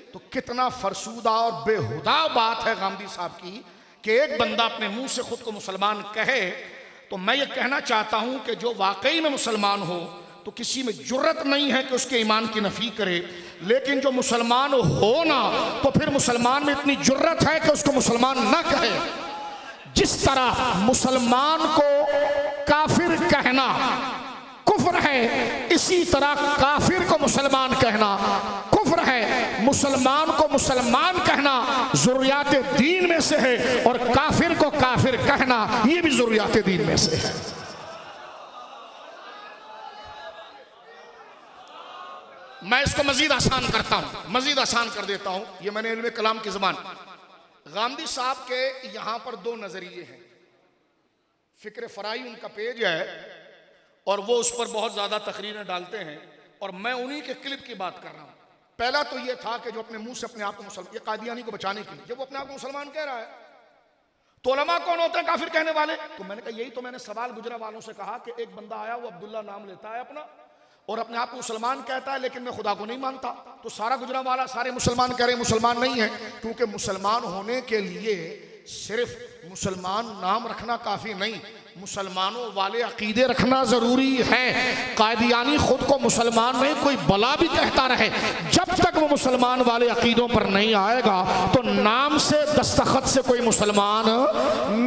तो कितना फरसूदा और बेहुदा बात है गांधी साहब की कि एक बंदा अपने मुंह से खुद को मुसलमान कहे। तो मैं ये कहना चाहता हूं कि जो वाकई में मुसलमान हो तो किसी में जुर्रत नहीं है कि उसके ईमान की नफी करे, लेकिन जो मुसलमान हो ना तो फिर मुसलमान में इतनी जुर्रत है कि उसको मुसलमान ना कहे। जिस तरह मुसलमान को काफिर कहना कुफ्र है, इसी तरह काफिर को मुसलमान कहना कुफ्र है। मुसलमान को मुसलमान कहना ज़ुर्रियात दीन में से है और काफिर को काफिर कहना ये भी ज़ुर्रियात दीन में से है। मैं इसको मजीद आसान करता हूं, मजीद आसान कर देता हूं। ये मैंने इल्मे कलाम की ज़बान। गांधी साहब के यहां पर दो नजरिए हैं, फिक्र फराई उनका पेज है और वो उस पर बहुत ज़्यादा तकरीरें डालते हैं और मैं उन्हीं के क्लिप की बात कर रहा हूँ। पहला तो ये था कि जो अपने मुंह से अपने आप को मुसलमान, ये कादियानी को बचाने के लिए जब वो अपने आप को मुसलमान कह रहा है तो उलमा कौन होते हैं काफिर कहने वाले? तो मैंने कहा यही तो मैंने सवाल गुजरा वालों से कहा कि एक बंदा आया, वो अब्दुल्ला नाम लेता है अपना और अपने आप को मुसलमान कहता है, लेकिन मैं खुदा को नहीं मानता। तो सारा गुजरा वाला सारे मुसलमान कह रहे हैं मुसलमान नहीं है, क्योंकि मुसलमान होने के लिए सिर्फ मुसलमान नाम रखना काफी नहीं, मुसलमानों वाले अकीदे रखना जरूरी है। कादियानी खुद को मुसलमान नहीं, कोई बला भी कहता रहे, जब तक वो मुसलमान वाले अकीदों पर नहीं आएगा तो नाम से दस्तखत से कोई मुसलमान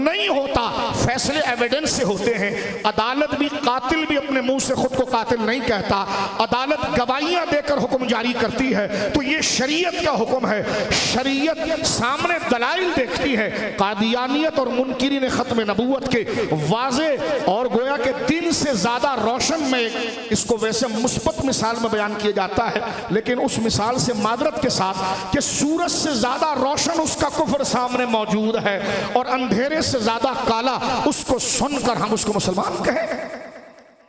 नहीं होता। फैसले एविडेंस से होते हैं। अदालत भी, कातिल भी अपने मुंह से खुद को कातिल नहीं कहता, अदालत गवाहियां देकर हुक्म जारी करती है। तो ये शरीयत का हुक्म है, शरीयत सामने दलाइल देखती है। कादियानियत और मुनकिरीन खत्म नबूवत के वाज़े और गोया के दिन से ज्यादा रोशन में इसको वैसे मुस्बत मिसाल में बयान किया जाता है, लेकिन उस मिसाल से मादरत के साथ कि सूरज से ज्यादा रोशन उसका कुफ्र सामने मौजूद है और अंधेरे से ज्यादा काला, उसको सुनकर हम उसको मुसलमान कहें।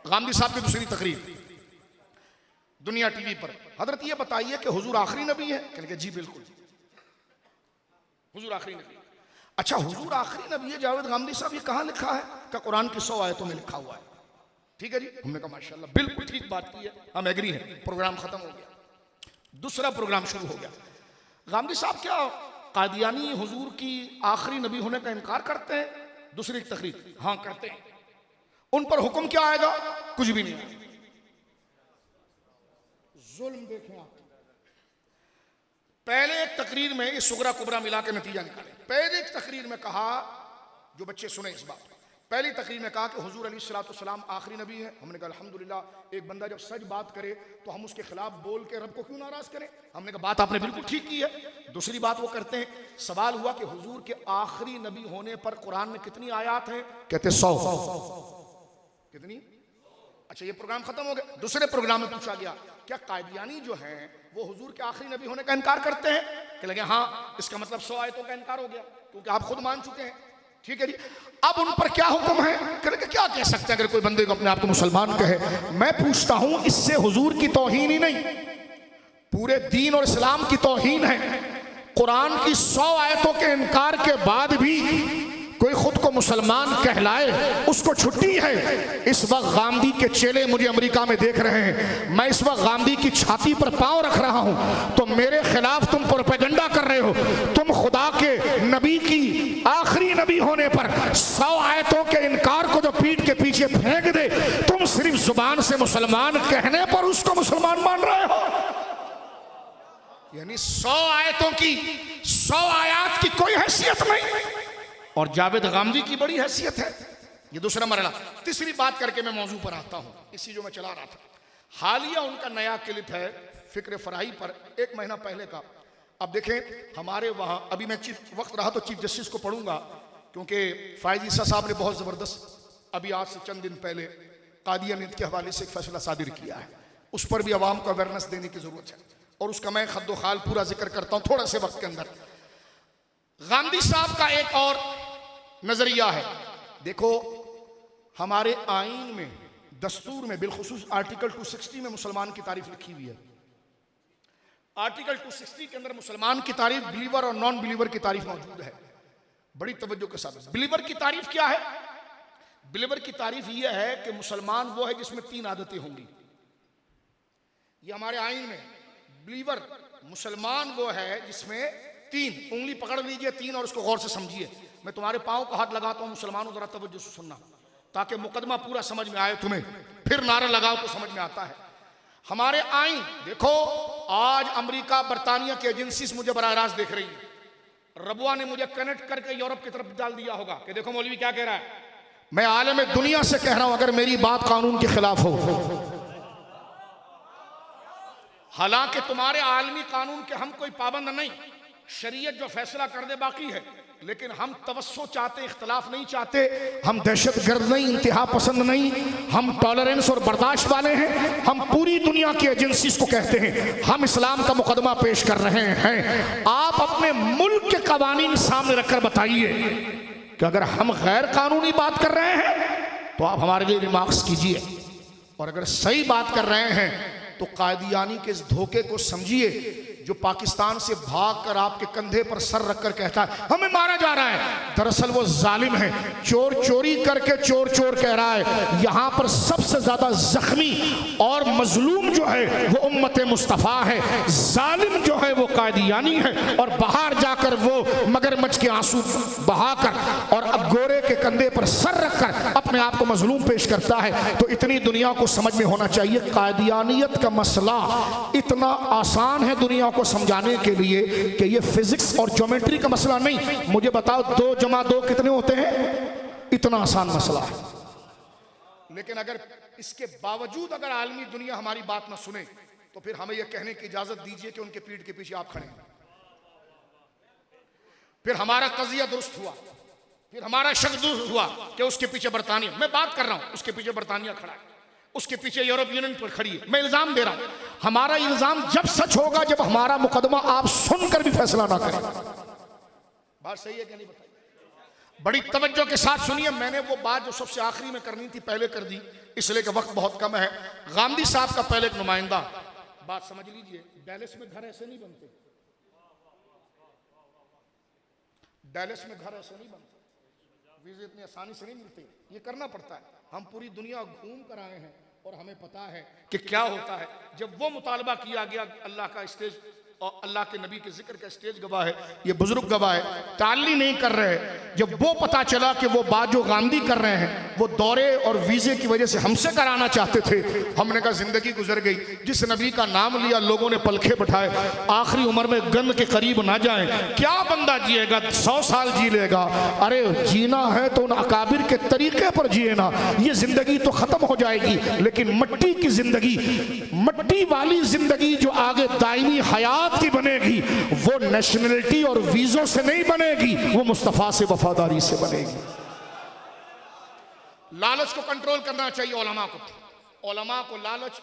गांधी साहब की दूसरी तकरीर दुनिया टीवी पर, हजरत ये बताइए कि हुजूर आखिरी नबी है? कहने जी बिल्कुल, हुजूर आखिरी नबी। अच्छा, हुजूर आखिरी नबी है जावेद गांधी साहब, ये कहाँ लिखा है? का कुरान की 100 आयतों में लिखा हुआ है। ठीक है जी, हमने कहा माशाल्लाह, बिल्कुल ठीक बात की है, हम एग्री हैं। प्रोग्राम खत्म हो गया, दूसरा प्रोग्राम शुरू हो गया। गांधी साहब क्या कादियानी हुजूर की आखिरी नबी होने का इनकार करते हैं? दूसरी तकरीर, हाँ करते हैं। उन पर हुक्म क्या आएगा? कुछ भी नहीं आएगा। जुल्म देखें आप। पहले एक तकरीर में, इस सुगरा कुबरा मिला के नतीजा निकालें। पहले एक तकरीर में कहा, जो बच्चे सुने इस बात, पहली तकरीर में कहा कि हुजूर अलैहिस्सलाम आखिरी नबी है। हमने कहा अल्हम्दुलिल्लाह, एक बंदा जब सच बात करे तो हम उसके खिलाफ बोल के रब को क्यों नाराज करें? हमने कहा बात आपने बिल्कुल ठीक की है। दूसरी बात वो करते हैं, सवाल हुआ कि हुजूर के आखिरी नबी होने पर कुरान में कितनी आयात हैं? कहते 100। कितनी? अच्छा, ये प्रोग्राम खत्म हो गया। दूसरे प्रोग्राम में पूछा गया, क्या कादियानी जो हैं वो हुजूर के आखिरी नबी होने का इनकार करते हैं? कि लगे हाँ, इसका मतलब 100 आयतों का इनकार हो गया, क्योंकि आप खुद मान चुके हैं। ठीक है जी, अब उन पर क्या हुक्म है? क्या कह सकते हैं अगर कोई बंदे को अपने आप को मुसलमान कहे? मैं पूछता हूं, इससे हुजूर की तौहीन ही नहीं, पूरे दीन और इस्लाम की तौहीन है। कुरान की 100 आयतों के इनकार के बाद भी कोई खुद को मुसलमान कहलाए, उसको छुट्टी है। इस वक्त गांधी के चेले मुझे अमेरिका में देख रहे हैं, मैं इस वक्त गांधी की छाती पर पांव रख रहा हूं, तो मेरे खिलाफ तुम प्रोपेगेंडा कर रहे हो। तुम खुदा के नबी की आखिरी नबी होने पर 100 आयतों के इनकार को जो पीठ के पीछे फेंक दे, तुम सिर्फ जुबान से मुसलमान कहने पर उसको मुसलमान मान रहे हो। यानी 100 आयतों की, 100 आयात की कोई हैसियत नहीं, और जावेद गांधी की बड़ी हैसियत है। ये दूसरा मरला। तीसरी बात करके मैं मौजू पर आता हूं, इसी जो मैं चला रहा था। हालिया उनका नया क्लिप है फिक्र फराही पर, 1 महीना पहले का। अब देखें, हमारे वहां अभी मैं वक्त रहा तो चीफ जस्टिस को पढ़ूंगा, क्योंकि फायद ईसा साहब ने बहुत जबरदस्त अभी आज से चंद दिन पहले कादियानियत के हवाले से एक फैसला सादिर किया है। उस पर भी आवाम को अवेयरनेस देने की जरूरत है, और उसका मैं खद्दो खाल पूरा जिक्र करता हूं थोड़ा से वक्त के अंदर। गांधी साहब का एक और नजरिया है। देखो, हमारे आईन में, दस्तूर में, बिलखुसूस आर्टिकल 260 में मुसलमान की तारीफ लिखी हुई है। आर्टिकल 260 के अंदर मुसलमान की तारीफ, बिलीवर और नॉन बिलीवर की तारीफ मौजूद है। बड़ी तवज्जो के साथ। बिलीवर की तारीफ क्या है? बिलीवर की तारीफ यह है कि मुसलमान वो है जिसमें 3 आदतें होंगी। ये हमारे आईन में बिलीवर, मुसलमान वो है जिसमें 3, उंगली पकड़ लीजिए 3 और उसको गौर से समझिए। मैं तुम्हारे पांव को हाथ लगाता हूं, मुसलमानों जरा तवज्जो से सुनना, ताकि मुकदमा पूरा समझ में आए तुम्हें, फिर नारा लगाओ तो समझ में आता है। हमारे आईन देखो, आज अमेरिका बरतानिया की एजेंसी मुझे बराह रास्त देख रही है। रबुआ ने मुझे कनेक्ट करके यूरोप की तरफ डाल दिया होगा कि देखो मौलवी क्या कह रहा है। मैं आलम दुनिया से कह रहा हूं, अगर मेरी बात कानून के खिलाफ हो, हालांकि तुम्हारे आलमी कानून के हम कोई पाबंद नहीं, शरीयत जो फैसला कर दे बाकी है, लेकिन हम तवस्सो चाहते, इख्तलाफ नहीं चाहते। हम दहशतगर्द नहीं, इंतहा पसंद नहीं, हम टॉलरेंस और बर्दाश्त वाले हैं। हम पूरी दुनिया की एजेंसीज को कहते हैं हम इस्लाम का मुकदमा पेश कर रहे हैं। आप अपने मुल्क के कवानीन सामने रखकर बताइए कि अगर हम गैर कानूनी बात कर रहे हैं तो आप हमारे लिए रिमार्क्स कीजिए, और अगर सही बात कर रहे हैं तो कादियानी के इस धोखे को समझिए जो पाकिस्तान से भागकर आपके कंधे पर सर रखकर कहता है हमें मारा जा रहा है। दरअसल वो जालिम है, चोर चोरी करके चोर चोर कह रहा है। यहां पर सबसे ज्यादा जख्मी और मजलूम जो है वो उम्मत मुस्तफ़ा है, जालिम जो है वो कादियानी है। और बाहर जाकर वो मगरमच्छ के आंसू बहाकर और अब गोरे के कंधे पर सर रखकर अपने आप को मजलूम पेश करता है। तो इतनी दुनिया को समझ में होना चाहिए कादियानियत का मसला इतना आसान है दुनिया को समझाने के लिए कि ये फिजिक्स और ज्योमेट्री का मसला नहीं। मुझे बताओ 2 + 2 कितने होते हैं, इतना आसान मसला है। लेकिन अगर इसके बावजूद अगर आलमी दुनिया हमारी बात ना सुने तो फिर हमें यह कहने की इजाजत दीजिए कि उनके पीठ के पीछे आप खड़े हैं। फिर हमारा कजिया दुरुस्त हुआ, फिर हमारा शक दुरुस्त हुआ कि उसके पीछे बरतानिया, मैं बात कर रहा हूं उसके पीछे बरतानिया खड़ा है, उसके पीछे यूरोप यूनियन पर खड़ी है। मैं इल्जाम दे रहा हूं, हमारा इल्जाम जब सच होगा जब हमारा मुकदमा आप सुनकर भी फैसला ना करें। बात सही है कि नहीं बताइए? बड़ी तवज्जो के साथ सुनिए। मैंने वो बात जो सबसे आखिरी में करनी थी पहले कर दी, इसलिए कि वक्त बहुत कम है। गांधी साहब का पहले एक नुमाइंदा, बात समझ लीजिए, डैलस में घर ऐसे नहीं बनते, डैलस में घर ऐसे नहीं बनते, वीजे इतनी आसानी से नहीं मिलते, ये करना पड़ता है। हम पूरी दुनिया घूम कर आए हैं और हमें पता है कि क्या होता है जब वो मुतालबा किया गया। अल्लाह का स्टेज और अल्लाह के नबी के जिक्र का स्टेज गवाह है, ये बुजुर्ग गवाह है, ताली नहीं कर रहे। जब वो पता चला कि वो बात जो गांधी कर रहे हैं वो दौरे और वीजे की वजह से हमसे कराना चाहते थे, हमने कहा जिंदगी गुजर गई। जिस नबी का नाम लिया लोगों ने पलखे बैठाए, आखिरी उम्र में गंद के करीब ना जाए। क्या बंदा जिएगा, 100 साल जी लेगा? अरे जीना है तो उन अकाबिर के तरीके पर जिए ना, ये जिंदगी तो खत्म हो जाएगी। लेकिन मट्टी की जिंदगी, मट्टी वाली जिंदगी जो आगे दायमी हयात की बनेगी वो नेशनलिटी और वीजों से नहीं बनेगी, वो मुस्तफा से वफादारी से बनेगी। लालच को कंट्रोल करना चाहिए उलमा को लालच,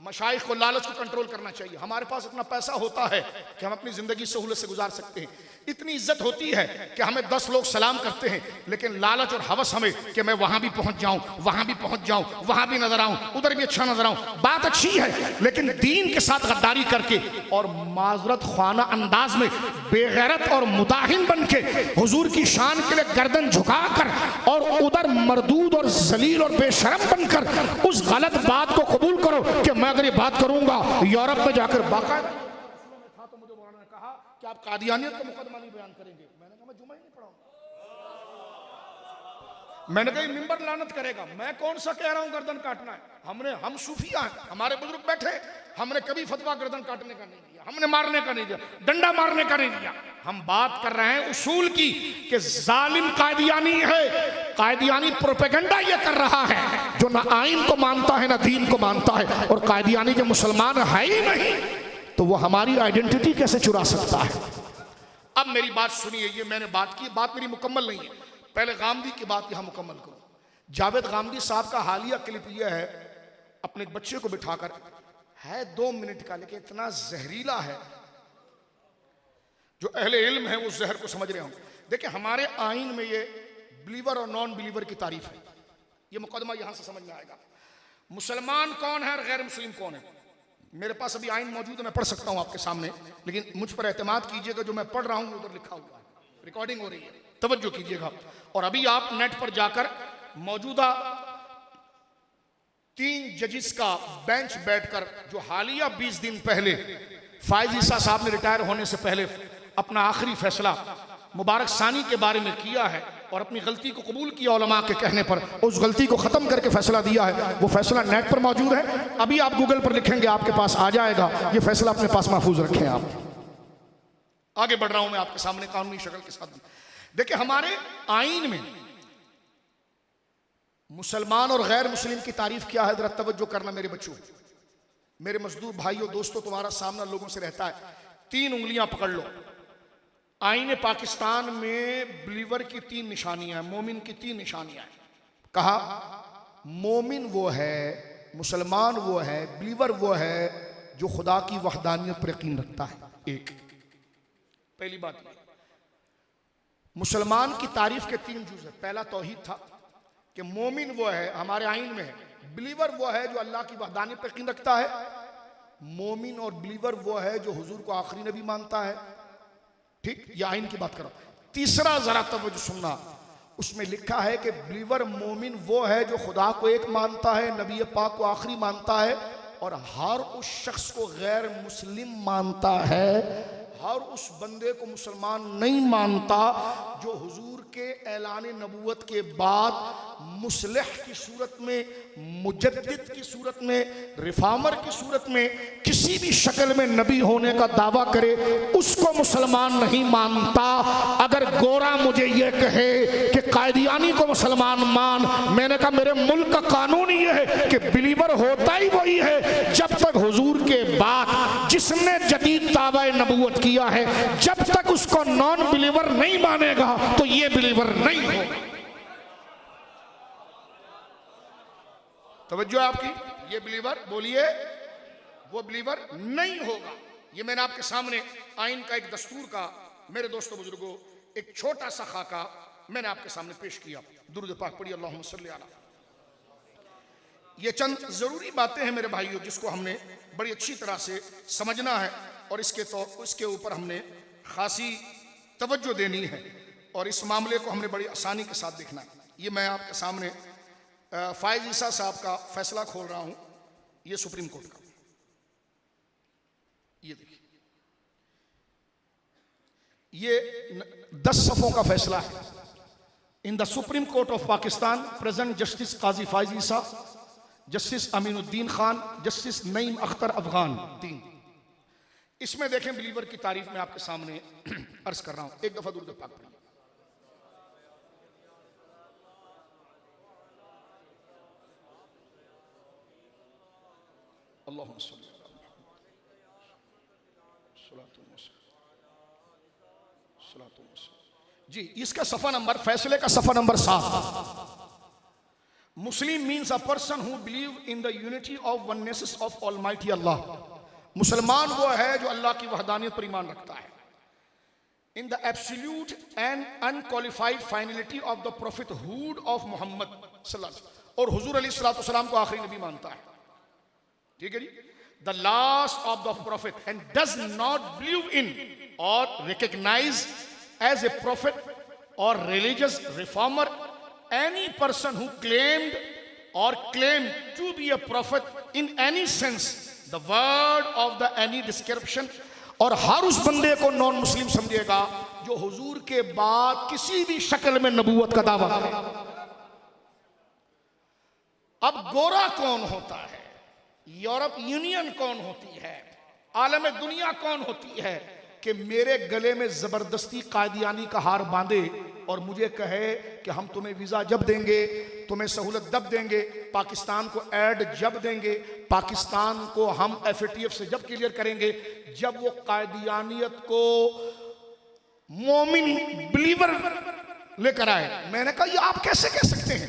मशाइख को लालच को कंट्रोल करना चाहिए। हमारे पास इतना पैसा होता है कि हम अपनी जिंदगी सहूलत से गुजार सकते हैं, इतनी इज्जत होती है कि हमें 10 लोग सलाम करते हैं, लेकिन लालच और हवस हमें कि मैं वहां भी पहुंच जाऊं, वहां भी पहुंच जाऊं, वहां भी नजर आऊं, उधर भी अच्छा नजर आऊं। बात अच्छी है, लेकिन दीन के साथ गद्दारी करके और माजरत ख्वाना अंदाज में बेगैरत और मुदाहिन बन के हुजूर की शान के लिए गर्दन झुकाकर और उधर मरदूद और जलील और बेशरम बनकर उस गलत बात को कबूल करो कि मैं अगर ये बात करूंगा यूरोप में जाकर बाकायदा था तो मुझे मौलाना ने कहा कि आप कादियानियत का मुकदमा नहीं बयान करेंगे। मैंने कहा मैं जुमा ही नहीं पढ़ाऊंगा। मैंने कहा मिंबर लानत करेगा, मैं कौन सा कह रहा हूं गर्दन काटना है। हम सूफिया हैं, हमारे बुजुर्ग बैठे, हमने कभी फतवा गर्दन काटने का नहीं दिया, हमने मारने का नहीं दिया, डंडा मारने का नहीं दिया। हम बात कर रहे हैं उसूल की कि जालिम कादियानी है, कादियानी प्रोपेगेंडा ये कर रहा है जो ना आइन को मानता है ना दीन को मानता है। और कादियानी जो मुसलमान है ही नहीं तो वो हमारी आइडेंटिटी कैसे चुरा सकता है। अब मेरी बात सुनिए, ये मैंने बात की, बात मेरी मुकम्मल नहीं है, पहले गांधी की बात यहां मुकम्मल करो। जावेद गांधी साहब का हालिया क्लिप यह है, अपने बच्चे को बिठाकर, है 2 मिनट का, लेकिन इतना जहरीला है जो अहले इल्म है वो जहर को समझ रहे होंगे। देखिए हमारे आइन में ये बिलीवर और नॉन बिलीवर की तारीफ है, ये मुकदमा यहां से समझ में आएगा। मुसलमान कौन है और गैर मुस्लिम कौन है। मेरे पास अभी आइन मौजूद है, मैं पढ़ सकता हूं आपके सामने, लेकिन मुझ पर एतमाद कीजिएगा, जो मैं पढ़ रहा हूं उधर लिखा हुआ है, रिकॉर्डिंग हो रही है, तवज्जो कीजिएगा। और अभी आप नेट पर जाकर मौजूदा 3 जजिस का बेंच बैठकर जो हालिया 20 दिन पहले फायज ईसा साहब ने रिटायर होने से पहले अपना आखिरी फैसला मुबारक सानी के बारे में किया है और अपनी गलती को कबूल किया उलमा के कहने पर, उस गलती को खत्म करके फैसला दिया है, वो फैसला नेट पर मौजूद है। अभी आप गूगल पर लिखेंगे आपके पास आ जाएगा, ये फैसला अपने पास महफूज रखें आप। आगे बढ़ रहा हूं मैं आपके सामने कानूनी शक्ल के साथ। देखिए हमारे आइन में मुसलमान और गैर मुस्लिम की तारीफ क्या है, जरा तवज्जो करना मेरे बच्चों, मेरे मजदूर भाइयों दोस्तों, तुम्हारा सामना लोगों से रहता है। 3 उंगलियां पकड़ लो। आईने पाकिस्तान में बिलीवर की 3 निशानियां, मोमिन की 3 निशानियां हैं। कहा मोमिन वो है, मुसलमान वो है, बिलीवर वो है जो खुदा की वहदानियत पर यकीन रखता है। एक पहली बात, मुसलमान की तारीफ के 3 जुज है। पहला तौहीद था कि मोमिन वो है, हमारे आइन में है, बिलीवर वो है जो अल्लाह की वहदानियत पर यकीन रखता है। मोमिन और बिलीवर वो है जो हुजूर को आखिरी नबी मानता है। ठीक, ये आइन की बात करो। तीसरा जरा तवज्जो सुनना, उसमें लिखा है कि बिलीवर मोमिन वो है जो खुदा को एक मानता है, नबी पाक को आखिरी मानता है, और हर उस शख्स को गैर मुस्लिम मानता है, हर उस बंदे को मुसलमान नहीं मानता जो हुजूर के ऐलान नबूवत के बाद मुस्लिह की सूरत में, मुजद्दिद की सूरत में, रिफॉर्मर की सूरत में किसी भी शक्ल में नबी होने का दावा करे, उसको मुसलमान नहीं मानता। अगर गोरा मुझे ये कहे कि कादियानी को मुसलमान मान, मैंने कहा मेरे मुल्क का कानून ये है कि बिलीवर होता ही वही है जब तक हुजूर के बाद जिसने जदीद दावा नबूवत किया है, जब तक उसको नॉन बिलीवर नहीं मानेगा तो ये बिलीवर नहीं होगा। तवज्जो आपकी, ये बिलीवर बोलिए वो बिलीवर नहीं होगा। ये मैंने आपके सामने आइन का एक दस्तूर का, मेरे दोस्तों बुजुर्गों, एक छोटा सा खाका मैंने आपके सामने पेश किया। दुरूद पाक पढ़िए, अल्लाहुम्मा सल्ली अला। ये चंद जरूरी बातें हैं मेरे भाइयों जिसको हमने बड़ी अच्छी तरह से समझना है और इसके ऊपर हमने खासी तवज्जो देनी है और इस मामले को हमने बड़ी आसानी के साथ देखना है। ये मैं आपके सामने फायज ईसा साहब का फैसला खोल रहा हूं, ये सुप्रीम कोर्ट का, ये देखिए, ये 10 सफ़ों का फैसला है। In the Supreme Court of Pakistan present justice Qazi Faez Isa, justice Aminuddin Khan, justice Naeem Akhtar Afghan, 3। इसमें देखें बिलीवर की तारीफ में आपके सामने अर्ज कर रहा हूं। एक दफा दुरूद पाक पढ़िए। अल्लाहुम्मा सल्ली अला मुहम्मद। जी, इसका सफा नंबर, फैसले का सफा नंबर 7। Muslim means a person who believe in the unity of oneness of almighty Allah. मुसलमान वो है जो अल्लाह की वहदानियत पर ईमान रखता है। In the absolute and unqualified finality of the prophethood of Mohammad सल्लल्लाहु अलैहि वसल्लम, और हुजूर अलैहि सलाम को आखिरी नबी मानता है। ठीक है जी, the last of the prophet and does not believe in और रिकॉग्नाइज एज ए प्रॉफिट और religious reformer any person who claimed और claim to be a prophet in any sense the word of the any description, और हर उस बंदे को non Muslim समझेगा जो हुजूर के बाद किसी भी शक्ल में नबूवत का दावा करे। अब गोरा कौन होता है, यूरोप यूनियन कौन होती है, आलम दुनिया कौन होती है कि मेरे गले में जबरदस्ती कादियानी का हार बांधे और मुझे कहे कि हम तुम्हें वीजा जब देंगे, तुम्हें सहूलत जब देंगे, पाकिस्तान को ऐड जब देंगे, पाकिस्तान को हम FATF से जब क्लियर करेंगे, जब वो कादियानियत को मोमिन बिलीवर लेकर आए। मैंने कहा ये आप कैसे कह सकते हैं,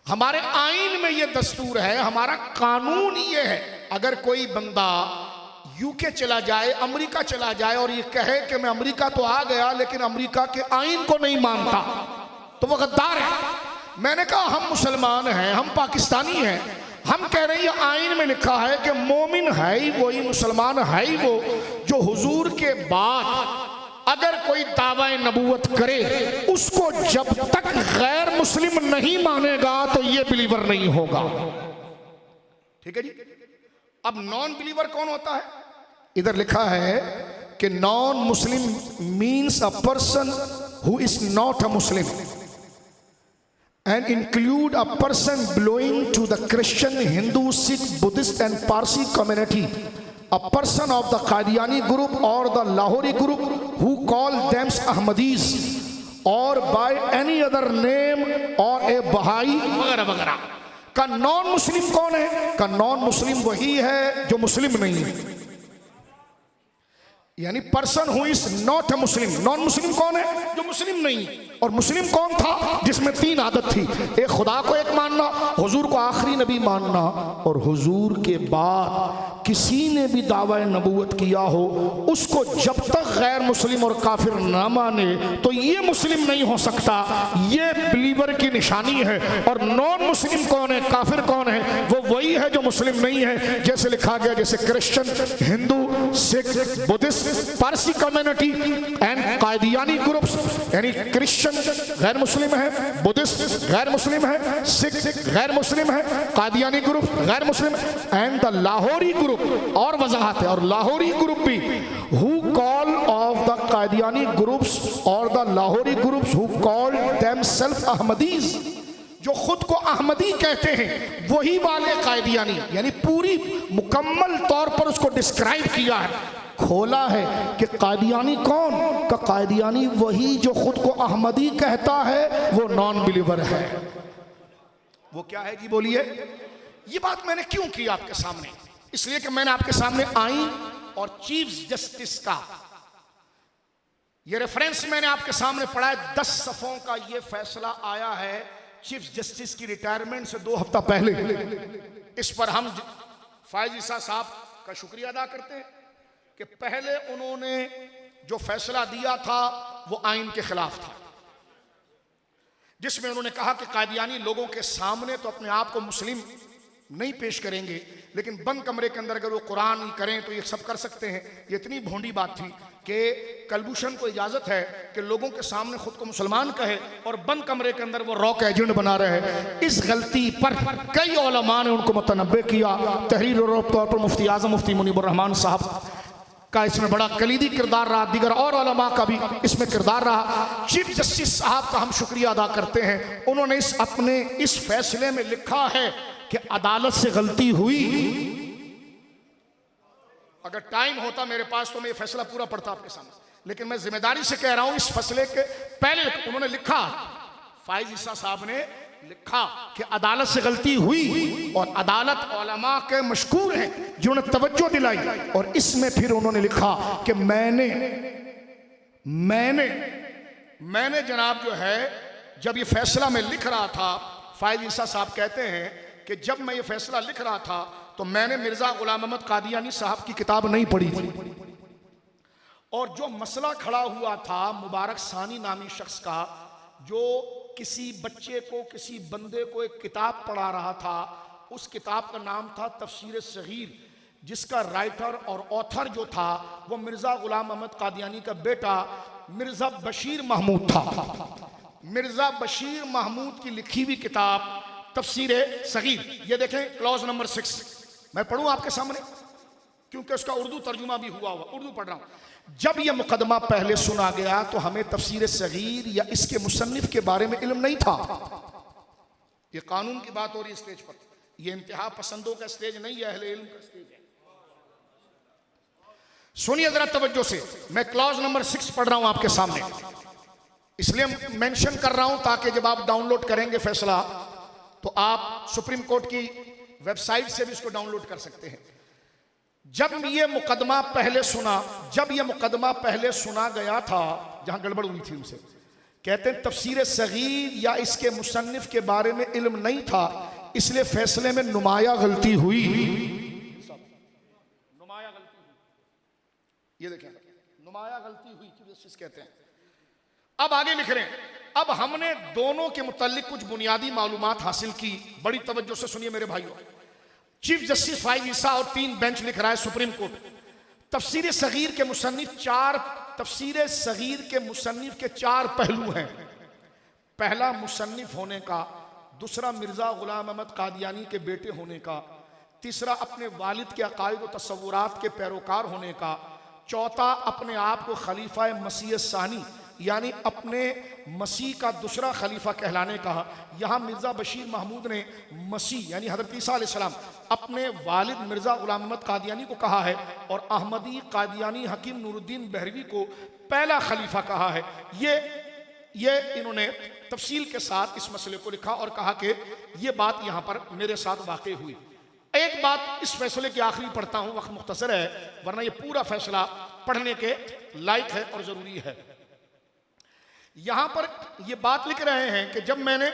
हमारे आइन में ये दस्तूर है, हमारा कानून ये है, अगर कोई बंदा UK चला जाए, अमेरिका चला जाए और ये कहे कि मैं अमेरिका तो आ गया लेकिन अमेरिका के आइन को नहीं मानता, तो वो गद्दार है। मैंने कहा हम मुसलमान हैं, हम पाकिस्तानी हैं, हम कह रहे हैं ये आइन में लिखा है कि मोमिन है ही वही, मुसलमान है ही वो जो हुजूर के बाद अगर कोई दावा नबूवत करे उसको जब तक गैर मुस्लिम नहीं मानेगा तो ये बिलीवर नहीं होगा। ठीक है जी। अब नॉन बिलीवर कौन होता है, इधर लिखा है कि non Muslim means a person who is not a Muslim and include a person belonging to the Christian, Hindu, Sikh, Buddhist and Parsi community, a person of the Qadiani group or the Lahori group who call themselves Ahmadis or by any other name or a Bahai वगैरह वगैरह। का non Muslim कौन है, का non Muslim वही है जो मुस्लिम नहीं है। यानी person who is not a Muslim. Non Muslim कौन है? जो मुस्लिम नहीं। और मुस्लिम कौन था? जिसमें तीन आदत थी, एक खुदा को एक मानना, हुजूर को आखिरी नबी मानना, और हुजूर के बाद किसी ने भी दावा नबूवत किया हो उसको जब तक गैर मुस्लिम और काफिर ना माने तो ये मुस्लिम नहीं हो सकता। ये बिलीवर की निशानी है। और नॉन मुस्लिम कौन है, काफिर कौन है? वो वही है जो मुस्लिम नहीं है। जैसे लिखा गया, जैसे Christian, Hindu, Sikh, Buddhist, Parsi community and Qadiani groups, यानी क्रिश्चियन गैर मुस्लिम है, बुद्धिस्ट गैर मुस्लिम है, सिख गैर मुस्लिम है, कादियानी ग्रुप गैर मुस्लिम एंड द लाहौरी ग्रुप। और वजाहत है, और लाहौरी ग्रुप भी who call of the Qadiani groups और the Lahori groups who call themselves Ahmadis, जो खुद को अहमदी कहते हैं, वही वाले कादियानी, यानी पूरी मुकम्मल तौर पर उसको डिस्क्राइब किया है, खोला है कि कादियानी कौन का? कादियानी वही जो खुद को अहमदी कहता है, वो नॉन बिलीवर है। वो क्या है जी? बोलिए। ये बात मैंने क्यों की आपके सामने? इसलिए कि मैंने आपके सामने आईन और चीफ जस्टिस का ये रेफरेंस मैंने आपके सामने पढ़ा है। 10 सफ़ों का ये फैसला आया है चीफ जस्टिस की रिटायरमेंट से 2 हफ्ता पहले। इस पर हम फायज ईसा साहब का शुक्रिया अदा करते हैं कि पहले उन्होंने जो फैसला दिया था वो आइन के खिलाफ था, जिसमें उन्होंने कहा कि कादियानी लोगों के सामने तो अपने आप को मुस्लिम नहीं पेश करेंगे, लेकिन बंद कमरे के अंदर अगर वो कुरान करें तो ये सब कर सकते हैं। ये इतनी भोंडी बात थी कि कलभूषण को इजाजत है कि लोगों के सामने खुद को मुसलमान कहे और बंद कमरे के अंदर वो रॉक एजेंट बना रहे हैं। इस गलती पर कई उलमा ने उनको मुतनब्बे किया। तहरीर और तौर पर मुफ्ती आजम मुफ्ती मुनीबुर रहमान साहब का इसमें बड़ा कलीदी किरदार रहा, दीगर और उलमा का भी इसमें किरदार रहा। चीफ जस्टिस साहब का हम शुक्रिया अदा करते हैं। उन्होंने अपने इस फैसले में लिखा है कि अदालत से गलती हुई। अगर टाइम होता मेरे पास तो मैं ये फैसला पूरा पढ़ता आपके सामने, लेकिन मैं जिम्मेदारी से कह रहा हूं इस फैसले के पहले उन्होंने लिखा, फायज ईसा साहब ने लिखा कि अदालत से गलती हुई और अदालत उलमा के मशकूर हैं जिन्होंने तवज्जो दिलाई। और इसमें फिर उन्होंने लिखा कि मैंने जनाब जो है जब ये फैसला मैं लिख रहा था, फायज ईसा साहब कहते हैं कि जब मैं ये फैसला लिख रहा था तो मैंने मिर्जा गुलाम अहमद कादियानी साहब की किताब नहीं पढ़ी थी, और जो मसला खड़ा हुआ था मुबारक सानी नामी शख्स का, जो किसी बच्चे को, किसी बंदे को एक किताब पढ़ा रहा था, उस किताब का नाम था तफसीर सगीर, जिसका राइटर और ऑथर जो था वो मिर्जा गुलाम अहमद कादियानी का बेटा मिर्जा बशीर महमूद था। मिर्जा बशीर महमूद की लिखी हुई किताब तफसीर सगीर, ये देखें क्लॉज नंबर 6, मैं पढ़ूं आपके सामने क्योंकि उसका उर्दू तर्जुमा भी हुआ, उर्दू पढ़ रहा हूं। जब यह मुकदमा पहले सुना गया तो हमें तफसीर सगीर या इसके मुसन्निफ के बारे में इल्म नहीं था। यह कानून की बात हो रही है स्टेज पर, यह इंतहा पसंदों का स्टेज नहीं है, अहले इल्म का स्टेज है। सुनिए जरा तवज्जो से, मैं क्लॉज नंबर 6 पढ़ रहा हूं आपके सामने, इसलिए मेंशन कर रहा हूं ताकि जब आप डाउनलोड करेंगे फैसला तो आप सुप्रीम कोर्ट की वेबसाइट से भी इसको डाउनलोड कर सकते हैं। जब ये मुकदमा पहले सुना गया था, जहां गड़बड़ हुई थी उनसे, कहते हैं तफसीर सगीर या इसके मुसन्निफ के बारे में इल्म नहीं था, इसलिए फैसले में नुमाया गलती हुई। नुमाया गलती हुई, ये देखें, नुमाया गलती हुई चीफ जस्टिस कहते हैं। अब आगे लिख रहे हैं, अब हमने दोनों के मुताल्लिक कुछ बुनियादी मालूमात हासिल की। बड़ी तवज्जो से सुनिए मेरे भाइयों। चीफ जस्टिस फायज ईसा और 3 बेंच लिख रहा है सुप्रीम कोर्ट, तफसीर सगीर के मुसन्निफ के 4 पहलू हैं। पहला मुसन्निफ होने का, दूसरा मिर्जा गुलाम अहमद कादियानी के बेटे होने का, तीसरा अपने वालिद के अकायद व तसव्वुरात के पैरोकार होने का, चौथा अपने आप को खलीफा मसीह सानी यानी अपने मसीह का दूसरा खलीफा कहलाने का। यहाँ मिर्जा बशीर महमूद ने मसीह यानी हज़रत ईसा अलैहिस्सलाम अपने वालिद मिर्जा गुलाम अहमद कादियानी को कहा है, और अहमदी कादियानी हकीम नूरुद्दीन बहरवी को पहला खलीफा कहा है। ये इन्होंने तफसील के साथ इस मसले को लिखा और कहा कि ये बात यहाँ पर मेरे साथ वाक़ई हुई। एक बात इस फैसले की आखिरी पढ़ता हूं, वक्त मुख्तसर है वरना ये पूरा फैसला पढ़ने के लायक है और जरूरी है। यहां पर ये बात लिख रहे हैं कि जब मैंने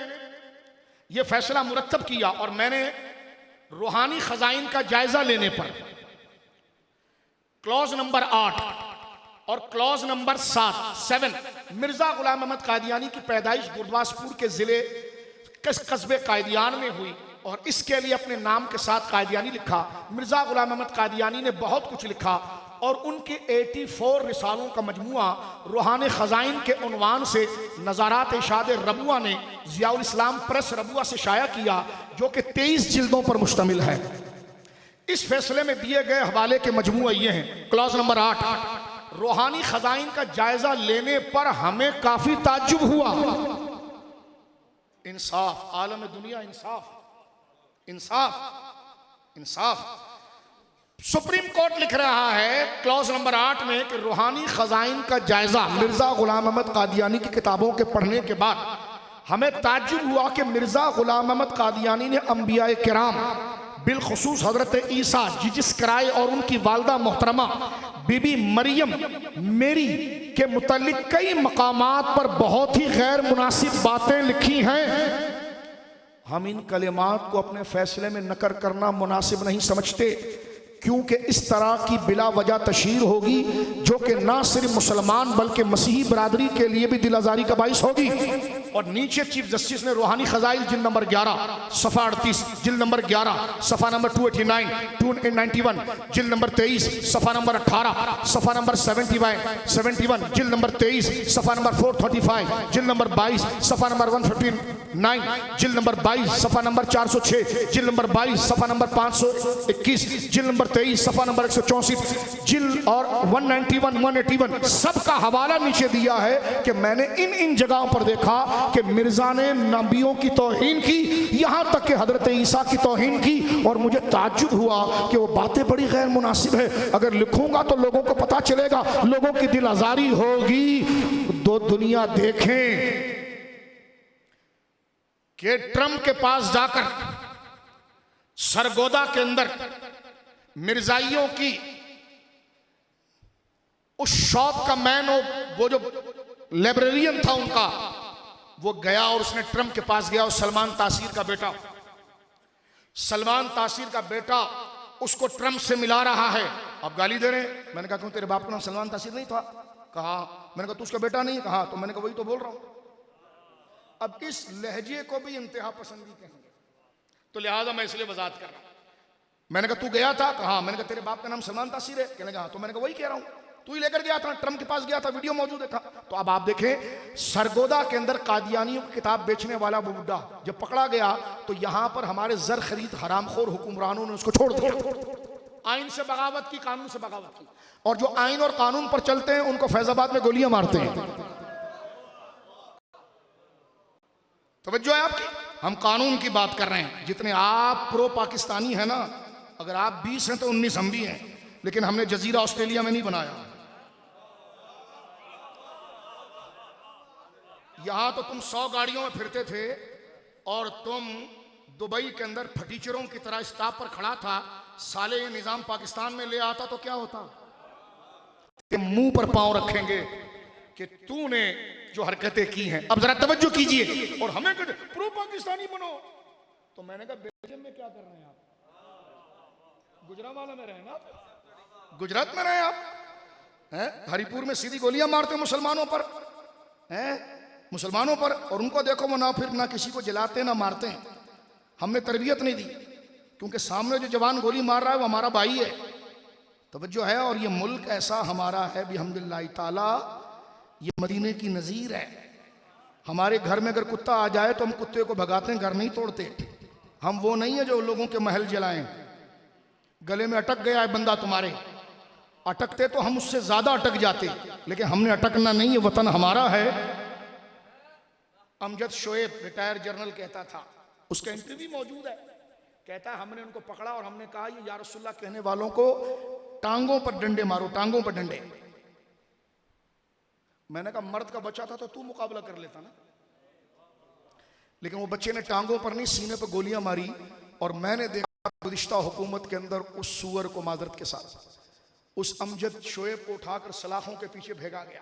ये फैसला मुरत्तब किया और मैंने रूहानी खजाइन का जायजा लेने पर क्लॉज नंबर 8 और क्लॉज नंबर 7 मिर्जा गुलाम अहमद कादियानी की पैदाइश गुरदासपुर के जिले कस्बे कादियान में हुई और इसके लिए अपने नाम के साथ कादियानी लिखा। मिर्जा गुलाम अहमद कादियानी ने बहुत कुछ लिखा और उनके 84 रिसालों का मजमुआ रूहानी खजाइन के उन्वान से नज़ारात इरशाद रबुआ ने ज़ियाउल इस्लाम प्रेस रबुआ से शाया किया, जो कि 23 जिल्दों पर मुश्तमिल है। इस फैसले में दिए गए हवाले के मजमुआ ये हैं। क्लॉज नंबर 8, रूहानी खजाइन का जायजा लेने पर हमें काफी ताज्जुब हुआ। इंसाफ, आलम दुनिया इंसाफ, इंसाफ, इंसाफ। सुप्रीम कोर्ट लिख रहा है क्लॉज नंबर 8 में कि रूहानी खजाइन का जायजा मिर्जा गुलाम अहमद कादियानी की किताबों के पढ़ने के बाद हमें ताज्जुब हुआ कि मिर्जा गुलाम अहमद कादियानी ने अंबियाए किराम बिलखुसूस हजरत ईसा जिजिस कराए और उनकी वालदा मोहतरमा बीबी मरियम मेरी के मुतल्लिक कई मकामात पर बहुत ही गैर मुनासिब बातें लिखी हैं। हम इन कलिमात को अपने फैसले में नकल करना मुनासिब नहीं समझते, क्योंकि इस तरह की बिला वजह तशहीर होगी जो कि ना सिर्फ मुसलमान बल्कि मसीही बरादरी के लिए भी दिल आजारी का बाइस होगी। और नीचे चीफ जस्टिस ने रूहानी खजाइल जिल्द नंबर 11 सफ़ा 38, जिल्द नंबर 11 सफ़ा नंबर 289 291, जिल्द नंबर 23 सफ़ा नंबर 18 सफ़ा नंबर 71 जिल्द नंबर 23 सफ़ा नंबर 435, जिल्द नंबर 22 सफ़ा नंबर 159, जिल्द नंबर 22 सफ़ा नंबर 406, जिल्द नंबर 22 सफ़ा नंबर 521, जिल्द नंबर 23 सफ़ा नंबर 164, जिल्द और 191 181 सबका हवाला नीचे दिया है कि मैंने इन जगहों पर देखा कि मिर्जा ने नबियों की तौहीन की, यहां तक कि हजरत ईसा की तौहीन की, और मुझे ताज्जुब हुआ कि वो बातें बड़ी गैर मुनासिब है। अगर लिखूंगा तो लोगों को पता चलेगा, लोगों की दिल आजारी होगी। दो दुनिया देखें कि ट्रम्प के पास जाकर सरगोदा के अंदर मिर्जाइयों की उस शॉप का मैन, वो जो लाइब्रेरियन था उनका, वो गया और उसने ट्रम्प के पास गया। और सलमान तासीर का बेटा उसको ट्रम्प से मिला रहा है। अब गाली दे रहे हैं। मैंने कहा क्यों, तेरे बाप का नाम सलमान तासीर नहीं था? कहा। मैंने कहा तू उसका बेटा नहीं? कहा। तो मैंने कहा वही तो बोल रहा हूं। अब इस लहजे को भी इंतहा पसंदी कहेंगे, तो लिहाजा मैं इसलिए वजाहत कर रहा हूं। मैंने कहा तू गया था? कहा। मैंने कहा तेरे बाप का नाम सलमान तासीर है? कहने कहा। तो मैंने कहा वही कह रहा हूं, तू ही लेकर गया था, ट्रम्प के पास गया था, वीडियो मौजूद था। तो अब आप देखें, सरगोदा के अंदर कादियानियों की किताब बेचने वाला वो बुड्ढा जब पकड़ा गया तो यहां पर हमारे जर खरीद हरामखोर हुक्मरानों ने उसको छोड़ दिया। आइन से बगावत की, कानून से बगावत की, और जो आइन और कानून पर चलते हैं उनको फैजाबाद में गोलियां मारते हैं। तवज्जो है आपकी? हम कानून की बात कर रहे हैं। जितने आप प्रो पाकिस्तानी है ना, अगर आप 20 हैं तो 19 हम भी हैं, लेकिन हमने जजीरा ऑस्ट्रेलिया में नहीं बनाया। यहां तो तुम 100 गाड़ियों में फिरते थे और तुम दुबई के अंदर फटीचरों की तरह स्टाफ पर खड़ा था। साले ये निजाम पाकिस्तान में ले आता तो क्या होता? मुंह पर पांव रखेंगे कि तूने जो हरकतें की हैं। अब जरा तवज्जो कीजिए। और हमें कहते प्रो पाकिस्तानी बनो। तो मैंने कहा बेल्जियम में क्या कर रहे हैं आप? गुजरावाला में रहे ना, गुजरात में रहे आप हैं? हरिपुर में सीधी गोलियां मारते मुसलमानों पर, हैं? मुसलमानों पर। और उनको देखो वो ना फिर ना किसी को जलाते ना मारते हैं। हमने तरबियत नहीं दी, क्योंकि सामने जो जवान गोली मार रहा है वो हमारा भाई है। तवज्जो है? और ये मुल्क ऐसा हमारा है बिहम्दिल्लाह ताला, ये मदीने की नज़ीर है। हमारे घर में अगर कुत्ता आ जाए तो हम कुत्ते को भगाते हैं, घर नहीं तोड़ते। हम वो नहीं है जो लोगों के महल जलाएं। गले में अटक गया है बंदा तुम्हारे, अटकते तो हम उससे ज्यादा अटक जाते, लेकिन हमने अटकना नहीं है, वतन हमारा है। अमजद शोएब रिटायर जनरल कहता था, उसका इंटरव्यू मौजूद है, कहता है हमने उनको पकड़ा और हमने कहा ये या रसूलुल्लाह कहने वालों को टांगों पर डंडे मारो, टांगों पर डंडे। मैंने कहा मर्द का बच्चा था तो तू मुकाबला कर लेता ना, लेकिन वो बच्चे ने टांगों पर नहीं सीने पर गोलियां मारी। और मैंने देखा गुज़िश्ता हुकूमत के अंदर उस सूअर को माजरत के साथ उस अमजद शोएब को उठाकर सलाखों के पीछे भेजा गया,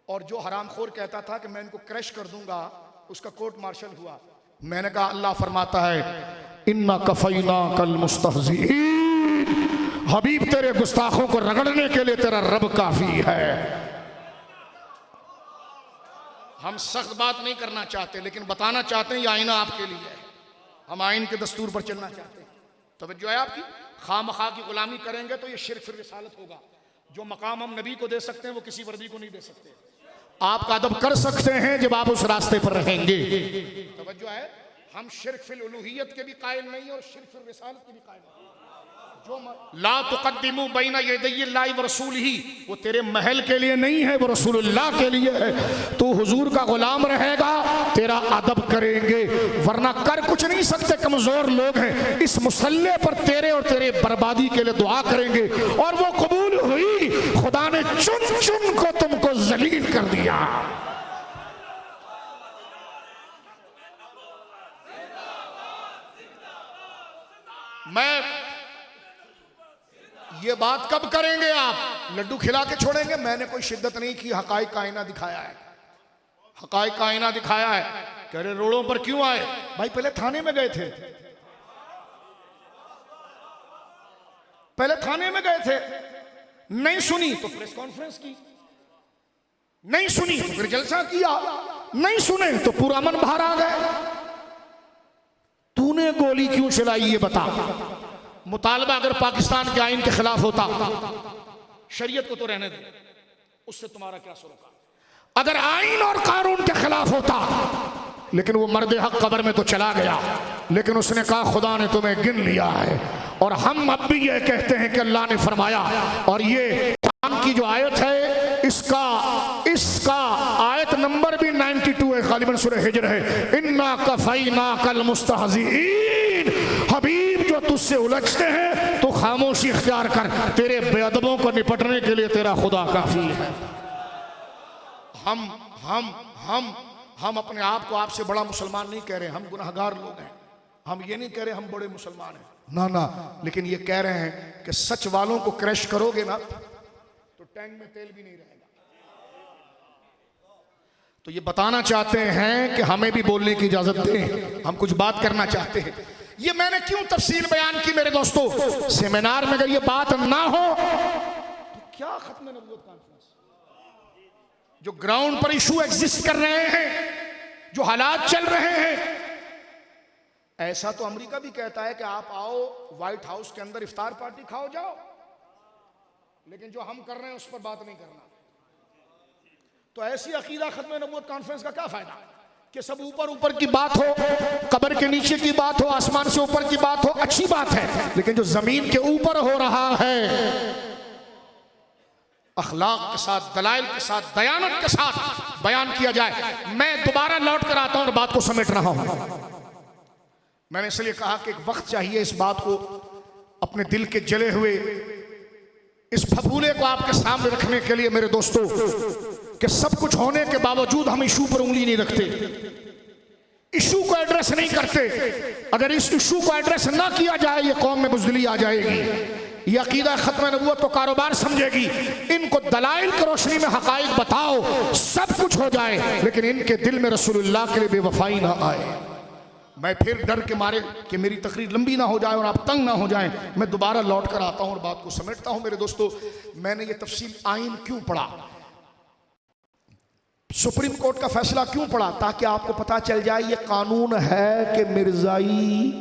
और जो हरामखोर कहता था कि मैं इनको क्रश कर दूंगा, उसका कोर्ट मार्शल हुआ। मैंने कहा अल्लाह फरमाता है इन्ना कफैना कल मुस्तहज़ीन, हबीब तेरे गुस्ताखों को रगड़ने के लिए तेरा रब काफी है। हम सख्त बात नहीं करना चाहते, लेकिन बताना चाहते हैं ये आईना आपके लिए है। हम आइन के दस्तूर पर चलना चाहते हैं। तवज्जो है आपकी। खामखा की गुलामी करेंगे तो ये शिर्क फिर रिसालत होगा। जो मकाम हम नबी को दे सकते हैं वो किसी वर्दी को नहीं दे सकते। आप अदब कर सकते हैं जब आप उस रास्ते पर रहेंगे। तवज्जो है। हम शिर्क फिल उलूहियत के भी कायल नहीं और शिर्क फिल रिसालत के भी कायल नहीं। जो ला तुक़द्दिमू बैना यदैयिल्लाहि व रसूलिही, वो तेरे महल के लिए नहीं है, वो रसूलुल्लाह के लिए है। तू हुजूर का गुलाम रहेगा, तेरा अदब करेंगे, वरना कर कुछ नहीं सकते, कमजोर लोग हैं। इस मुसल्ले पर तेरे और तेरे बर्बादी के लिए दुआ करेंगे, और वो कबूल हुई। खुदा ने चुन चुन को तुमको जलील कर दिया। मैं ये बात कब करेंगे? आप लड्डू खिला के छोड़ेंगे? मैंने कोई शिद्दत नहीं की, हकाइक का आईना दिखाया है, हकाइक का आईना दिखाया है। कह रहे रोडों पर क्यों आए? भाई पहले थाने में गए थे, पहले थाने में गए थे, नहीं सुनी तो प्रेस कॉन्फ्रेंस की, नहीं सुनी तो फिर जलसा किया, नहीं सुने तो पूरा मन बाहर आ गए। तूने गोली क्यों चलाई ये बता। मुतालबा अगर पाकिस्तान के आइन के खिलाफ होता, शरीयत को तो रहने दे, उससे तुम्हारा क्या सरोकार। अगर आइन और कानून के खिलाफ होता, लेकिन वो मर्द हक कब्र में तो चला गया, लेकिन उसने कहा खुदा ने तुम्हें गिन लिया है। और हम अब भी ये कहते हैं कि अल्लाह ने फरमाया, और ये कुरान की जो आयत है इसका आयत नंबर भी 92 है, गालिबन सूरह हिज्र है। इन्ना कफैना कल मुस्तहज़ीन, हबीब जो तुझसे उलझते हैं तो खामोशी इख्तियार कर, तेरे बेअदबों को निपटने के लिए तेरा खुदा काफी है। हम अपने आप को आपसे बड़ा मुसलमान नहीं कह रहे, हम गुनहगार लोग हैं। हम ये नहीं कह रहे हम बड़े मुसलमान हैं, ना, लेकिन ये कह रहे हैं कि सच वालों को क्रैश करोगे ना तो टैंक में तेल भी नहीं रहेगा। तो ये बताना चाहते हैं कि हमें भी बोलने की इजाजत दें, हम कुछ बात करना चाहते हैं। ये मैंने क्यों तफसील बयान की मेरे दोस्तों, सेमिनार में अगर ये बात ना हो तो क्या खत्म नबूवत कॉन्फ्रेंस। जो ग्राउंड पर इशू एग्जिस्ट कर रहे हैं, जो हालात चल रहे हैं, ऐसा तो अमेरिका भी कहता है कि आप आओ व्हाइट हाउस के अंदर इफ्तार पार्टी खाओ जाओ, लेकिन जो हम कर रहे हैं उस पर बात नहीं करना। तो ऐसी अकीदा खत्म नबूवत कॉन्फ्रेंस का क्या फायदा कि सब ऊपर की बात हो, कब्र के नीचे की बात हो, आसमान से ऊपर की बात हो, अच्छी बात है, लेकिन जो जमीन के ऊपर हो रहा है, अखलाक के साथ, दलाइल के साथ, दयानत के साथ बयान किया जाए। मैं दोबारा लौट कर आता हूं और बात को समेट रहा हूं। मैंने इसलिए कहा कि एक वक्त चाहिए इस बात को अपने दिल के जले हुए इस फफूले को आपके सामने रखने के लिए मेरे दोस्तों, कि सब कुछ होने के बावजूद हम इशू पर उंगली नहीं रखते, इशू को एड्रेस नहीं करते। अगर इस इशू को एड्रेस ना किया जाए ये कौम में बुज़दिली आ जाएगी, ये अकीदा खत्म नबूवत को कारोबार समझेगी। इनको दलाइल की रोशनी में हकाइक बताओ, सब कुछ हो जाए, लेकिन इनके दिल में रसूलुल्लाह के लिए बेवफाई ना आए। मैं फिर डर के मारे कि मेरी तकरीर लंबी ना हो जाए और आप तंग ना हो जाएं, मैं दोबारा लौट कर आता हूं और बात को समेटता हूं। मेरे दोस्तों, मैंने ये तफसील आइन क्यों पढ़ा, सुप्रीम कोर्ट का फैसला क्यों पढ़ा, ताकि आपको पता चल जाए ये कानून है कि मिर्जाई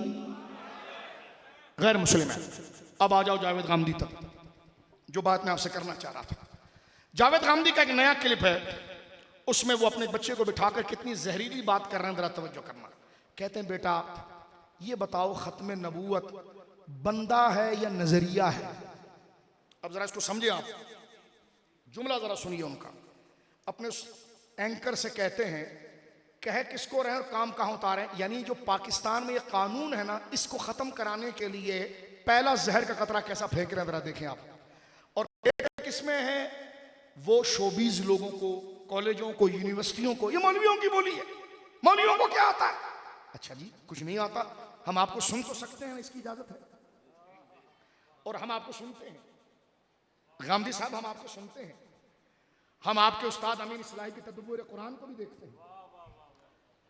गैर मुस्लिम है। अब आ जाओ जावेद गामदी तक, जो बात मैं आपसे करना चाह रहा था। जावेद गामदी का एक नया क्लिप है, उसमें वो अपने बच्चे को बिठाकर कितनी जहरीली बात कर रहे हैं, जरा तवज्जो करना। कहते हैं बेटा ये बताओ खत्म नबूवत बंदा है या नजरिया है। अब जरा इसको समझे आप, जुमला जरा सुनिए उनका। अपने एंकर से कहते हैं कह किसको रहे और काम कहां उतारे, यानी जो पाकिस्तान में ये कानून है ना, इसको खत्म कराने के लिए पहला जहर का कतरा कैसा फेंक रहे हैं जरा देखें आप। और किसमें है वो शोबीज लोगों को, कॉलेजों को, यूनिवर्सिटियों को। ये मौलवियों की बोली है, मौलवियों को क्या आता है? अच्छा जी कुछ नहीं आता, हम आपको सुन तो सकते हैं, इसकी इजाजत है, और हम आपको सुनते हैं। गामदी साहब हम आपको सुनते हैं, हम आपके उस्ताद अमीन इस्लाही की तदब्बुर कुरान को भी देखते हैं,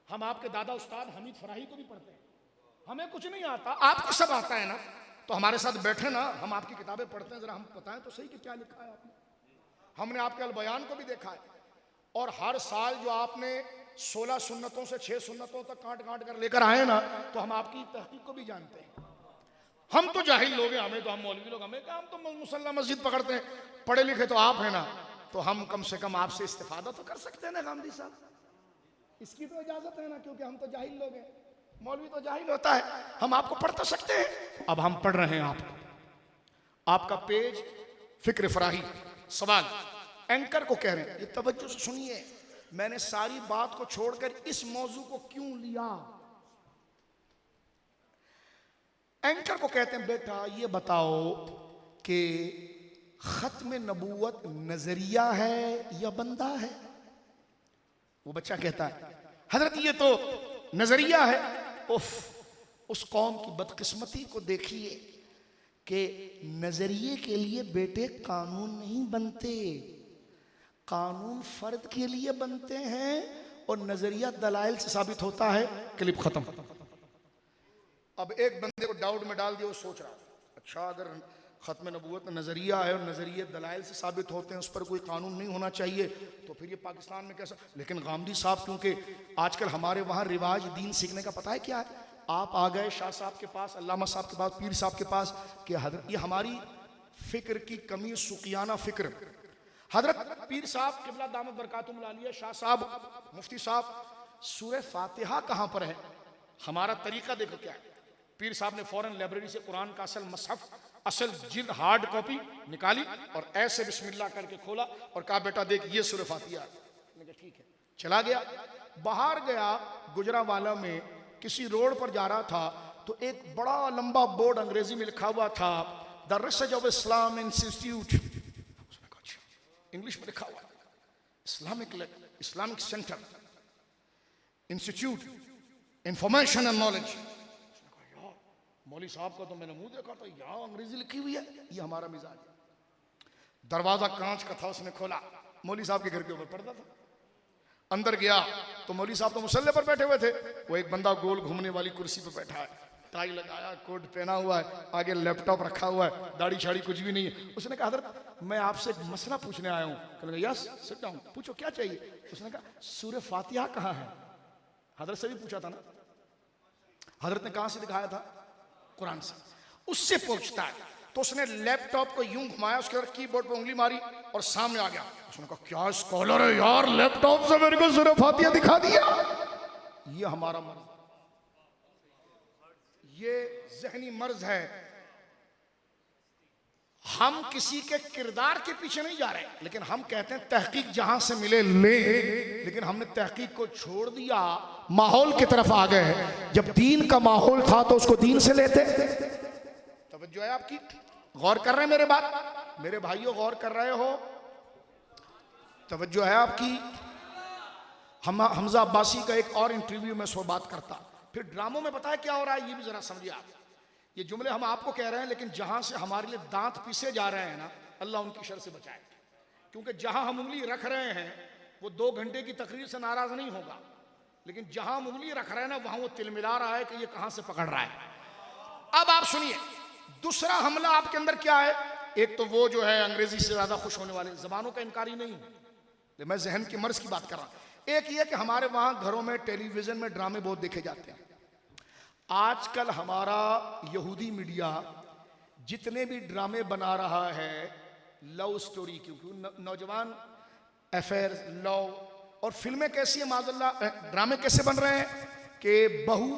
हम आपके दादा उस्ताद हमीद फराही को भी पढ़ते हैं। हमें कुछ नहीं आता, आपको सब आता है ना, तो हमारे साथ बैठे ना, हम आपकी किताबें पढ़ते हैं, जरा हम बताएं तो सही कि क्या लिखा है आपने। हमने आपके अल बयान को भी देखा है, और हर साल जो आपने 16 सुन्नतों से 6 सुन्नतों तक काट काट कर लेकर आए ना, तो हम आपकी तहकीक को भी जानते हैं। हम तो जाहिल लोग हैं, हमें तो, हम मौलवी लोग, हमें क्या, हम तो मुसल्ला मस्जिद पकड़ते हैं, पढ़े लिखे तो आप हैं ना, तो हम कम से कम आपसे इस्तिफादा तो कर सकते हैं ना गामदी साहब, इसकी तो इजाजत है ना, क्योंकि हम तो जाहिल लोग हैं, मौलवी तो जाहिल होता है, हम आपको पढ़ तो सकते हैं। अब हम पढ़ रहे हैं आपको, आपका पेज फिक्र फराही सवाल, एंकर को कह रहे हैं, ये तवज्जो से सुनिए, मैंने सारी बात को छोड़कर इस मौजू को क्यों लिया। एंकर को कहते हैं, बेटा ये बताओ कि खत्म नबूवत नजरिया है या बंदा है। वो बच्चा कहता है, हजरत ये तो नजरिया है। उफ, उस कौम की बदकिस्मती को देखिए कि नजरिए के लिए बेटे कानून नहीं बनते, कानून फर्द के लिए बनते हैं, और नजरिया दलाइल से साबित होता है। क्लिप खत्म। अब एक बंदे को डाउट में डाल दिया, वो सोच रहा अच्छा अगर खत्म नबूवत में नजरिया है और नजरिए दलाइल से साबित होते हैं, उस पर कोई कानून नहीं होना चाहिए, तो फिर ये पाकिस्तान में कैसा। लेकिन गामदी साहब, क्योंकि आजकल हमारे वहाँ रिवाज दीन सीखने का पता है क्या है, आप आ गए शाह साहब के पास, अल्लामा साहब के पास, पीर साहब के पास, कि हजरत ये हमारी फिक्र की कमी, सुकियाना फिक्र। हजरत पीर साहब किबला दामत बरकातुहुम आलिया, शाह साहब, मुफ्ती साहब, सूरह फातिहा कहाँ पर है। हमारा तरीका देखो क्या है, पीर साहब ने फौरन लाइब्रेरी से कुरान का असल मसहफ, असल जिल्द हार्ड कॉपी निकाली और ऐसे बिस्मिल्लाह करके खोला और कहा बेटा देख ये सूरह फातिहा। मैंने कहा ठीक है, चला गया, बाहर गया, गुजरावाला में किसी रोड पर जा रहा था, तो एक बड़ा लंबा बोर्ड अंग्रेजी में लिखा हुआ था, the research of Islam institute. उसने कहा अच्छा, इंग्लिश में लिखा हुआ Islamic centre institute information and knowledge. मौली साहब का तो मैंने मुंह देखा था, यहाँ अंग्रेजी लिखी हुई है, ये हमारा मिजाज है। दरवाजा कांच का था, उसने खोला, मौली साहब के घर के ऊपर पर्दा था। अंदर गया तो मौली साहब तो मुसल्ले पर बैठे हुए थे, वो एक बंदा गोल घूमने वाली कुर्सी पर बैठा है, टाई लगाया, कोट पहना हुआ है, आगे लैपटॉप रखा हुआ है, दाढ़ी शाड़ी कुछ भी नहीं है। उसने कहा हज़रत मैं आपसे एक मसला पूछने आया हूँ। कहने लगा यस सिट डाउन, पूछो क्या चाहिए। उसने कहा सूरह फातिहा कहाँ है। हज़रत से भी पूछा था ना, हज़रत ने कहाँ से दिखाया था, कुरान से। उससे पूछता है तो उसने लैपटॉप को यूं घुमाया, उसके बाद कीबोर्ड पे उंगली मारी और सामने आ गया। उसने कहा क्या स्कॉलर है यार, लैपटॉप से मेरे को सूरह फातिहा दिखा दिया। ये हमारा मर्ज, ये ज़हनी मर्ज है। हम किसी के किरदार के पीछे नहीं जा रहे, लेकिन हम कहते हैं तहकीक जहां से मिले ले, लेकिन हमने तहकीक को छोड़ दिया, माहौल की तरफ आ गए। जब दीन का माहौल था तो उसको दीन से लेते। तवज्जो है आपकी, गौर कर रहे हैं मेरे बात, मेरे भाइयों गौर कर रहे हो, तवज्जो है आपकी। हमजा अब्बासी का एक और इंटरव्यू में सो बात करता, फिर ड्रामों में बताया क्या हो रहा है, ये भी जरा समझिए आप। ये जुमले हम आपको कह रहे हैं, लेकिन जहां से हमारे लिए दांत पीसे जा रहे हैं ना, अल्लाह उनकी शर से बचाए। क्योंकि जहां हम उंगली रख रहे हैं वो 2 घंटे की तकरीर से नाराज नहीं होगा, लेकिन जहां हम उंगली रख रहे हैं ना, वहां वो तिलमिला रहा है कि ये कहां से पकड़ रहा है। अब आप सुनिए, दूसरा हमला आपके अंदर क्या है। एक तो वो जो है अंग्रेजी से ज्यादा खुश होने वाले, जबानों का इनकारी नहीं, मैं जहन की मर्ज की बात कर रहा हूं। एक ये कि हमारे वहां घरों में टेलीविजन में ड्रामे बहुत देखे जाते हैं। आजकल हमारा यहूदी मीडिया जितने भी ड्रामे बना रहा है लव स्टोरी, क्योंकि नौजवान अफेयर, लव और फिल्में कैसी है माज़अल्लाह, ड्रामे कैसे बन रहे हैं कि बहू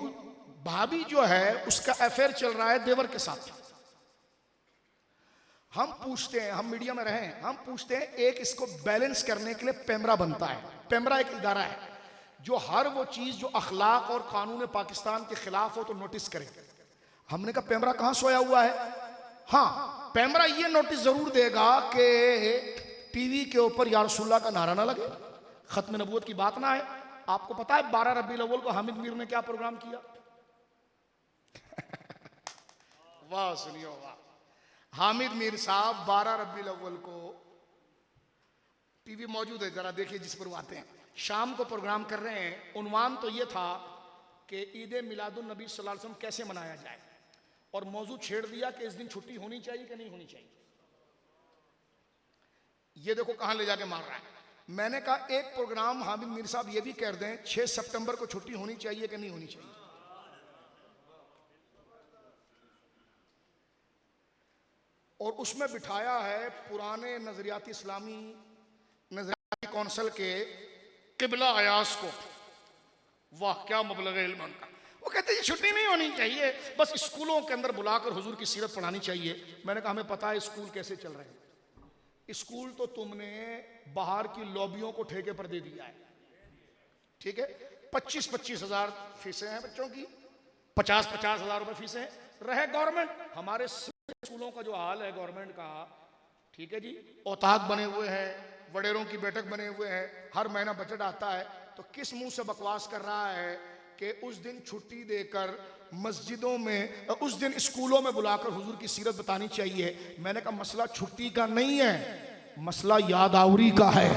भाभी जो है उसका अफेयर चल रहा है देवर के साथ। हम पूछते हैं, हम मीडिया में रहे हैं, हम पूछते हैं एक इसको बैलेंस करने के लिए पेमरा बनता है। पेमरा एक इदारा है जो हर वो चीज जो अखलाक और कानून पाकिस्तान के खिलाफ हो तो नोटिस करे। हमने कहा पेमरा कहां सोया हुआ है। हाँ, पेमरा ये नोटिस जरूर देगा कि टीवी के ऊपर या रसूलुल्लाह का नारा ना लगे, खत्म नबूवत की बात ना है। आपको पता है 12 रबीउल अव्वल को हामिद मीर ने क्या प्रोग्राम किया, वाह सुनियो वाह। हामिद मीर साहब 12 रबीउल अव्वल को, टीवी मौजूद है, जरा देखिए जिस पर वो आते हैं, शाम को प्रोग्राम कर रहे हैं। उन्वान तो ये था कि ईद मिलादुन नबी सल्लल्लाहु अलैहि वसल्लम कैसे मनाया जाए, और मौजू छेड़ दिया कि इस दिन छुट्टी होनी चाहिए कि नहीं होनी चाहिए। ये देखो कहां ले जाके मार रहा है। मैंने कहा एक प्रोग्राम हामिद मीर साहब ये भी कह दें 6 सितंबर को छुट्टी होनी चाहिए कि नहीं होनी चाहिए। और उसमें बिठाया है पुराने नजरियाती इस्लामी नजरियाती कौंसिल के किबला अयास को। वाह क्या मबलग इल्म उनका। वो कहते हैं छुट्टी नहीं होनी चाहिए, बस स्कूलों के अंदर बुलाकर हुजूर की सीरत पढ़ानी चाहिए। मैंने कहा हमें पता है स्कूल कैसे चल रहे हैं। स्कूल तो तुमने बाहर की लॉबियों को ठेके पर दे दिया है, ठीक है। 25-25 हजार फीसें हैं बच्चों की, 50-50 हजार रुपए फीसें हैं। रहे गवर्नमेंट, हमारे स्कूलों का जो हाल है गवर्नमेंट का, ठीक है जी, औताक बने हुए हैं, वडेरों की बैठक बने हुए हैं, हर महीना बजट आता है, तो किस मुंह से बकवास कर रहा है कि उस दिन छुट्टी देकर मस्जिदों में, उस दिन स्कूलों में बुलाकर हुजूर की सीरत बतानी चाहिए। मैंने कहा मसला छुट्टी का नहीं है, मसला यादावरी का है।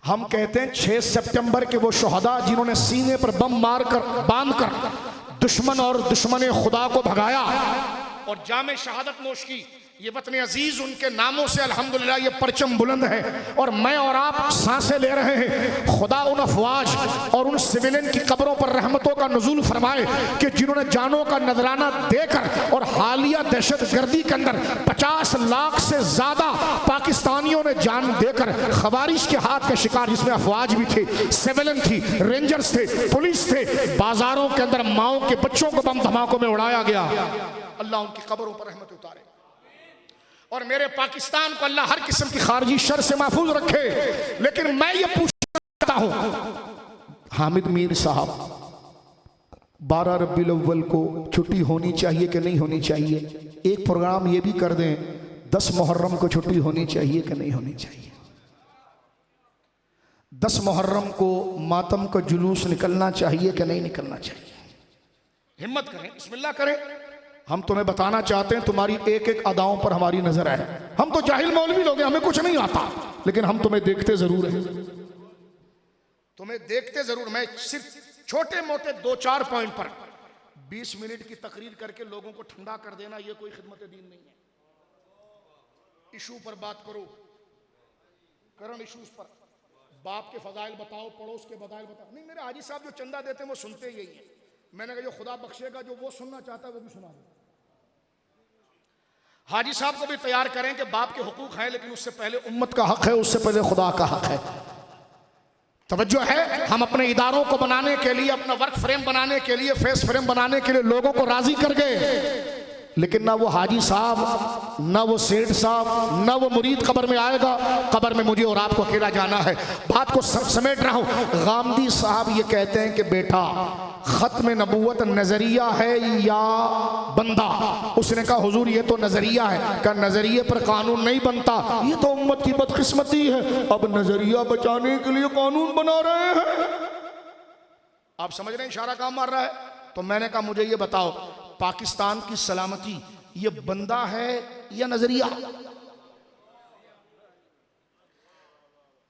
हम कहते हैं 6 सितंबर के वो शोहदा जिन्होंने सीने पर बम मारकर बांधकर दुश्मन और दुश्मन खुदा को भगाया और जामे शहादत नोश की, ये वतन अजीज उनके नामों से अल्हम्दुलिल्लाह ये परचम बुलंद है। और मैं और आप सांसें ले रहे हैं। खुदा उन अफवाज और उन सिविलियन की कब्रों पर रहमतों का नुज़ूल फरमाए कि जिन्होंने जानों का नजराना देकर और हालिया दहशत गर्दी के अंदर 50 लाख से ज्यादा पाकिस्तानियों ने जान देकर खवारिश के हाथ के शिकार, जिसमें अफवाज भी थे, सिविलियन थी, रेंजर्स थे, पुलिस थे, बाजारों के अंदर माओ के बच्चों को बम धमाकों में उड़ाया गया। अल्लाह उनकी कब्रों पर रहमत उतारे और मेरे पाकिस्तान को अल्लाह हर किस्म की खारजी शर से महफूज रखे। लेकिन मैं ये पूछना चाहता हूं, हामिद मीर साहब 12 रबीउल अव्वल को छुट्टी होनी चाहिए कि नहीं होनी चाहिए? एक प्रोग्राम ये भी कर दें 10 मुहर्रम को छुट्टी होनी चाहिए कि नहीं होनी चाहिए? 10 मुहर्रम को मातम का जुलूस निकलना चाहिए कि नहीं निकलना चाहिए? हिम्मत करें, बिस्मिल्लाह करें। हम तुम्हें बताना चाहते हैं, तुम्हारी एक एक अदाओं पर हमारी नजर है। हम तो जाहिल मौलवी लोग हैं, हमें कुछ नहीं आता, लेकिन हम तुम्हें देखते जरूर हैं, तुम्हें देखते जरूर। मैं सिर्फ छोटे मोटे 2-4 पॉइंट पर 20 मिनट की तकरीर करके लोगों को ठंडा कर देना, यह कोई खिदमत दीन नहीं है। इशू पर बात करो, करंट इशूज पर, बाप के फजाइल बताओ, पड़ोस के फजाइल बताओ। नहीं, मेरे हाजी साहब जो चंदा देते हैं वो सुनते यही है। मैंने कहा जो खुदा बख्शेगा, जो वो सुनना चाहता है वो भी सुना दे। हाजी साहब को भी तैयार करें कि बाप के हुकूक हैं, लेकिन उससे पहले उम्मत का हक है, उससे पहले खुदा का हक है। तवज्जो है। हम अपने इदारों को बनाने के लिए, अपना वर्क फ्रेम बनाने के लिए, फेस फ्रेम बनाने के लिए लोगों को राजी कर गए, लेकिन ना वो हाजी साहब, ना वो सेठ साहब, ना वो मुरीद कब्र में आएगा। कब्र में मुझे और आपको अकेला जाना है। बात को समेट रहा हूं। गामदी साहब ये कहते हैं कि बेटा खत्म नबूवत नजरिया है या बंदा? उसने कहा हुजूर ये तो नजरिया है। कहा नजरिए पर कानून नहीं बनता, ये तो उम्मत की बदकिस्मती है, अब नजरिया बचाने के लिए कानून बना रहे हैं। आप समझ रहे हैं इशारा काम मार रहा है। तो मैंने कहा मुझे ये बताओ, पाकिस्तान की सलामती ये बंदा है या नजरिया?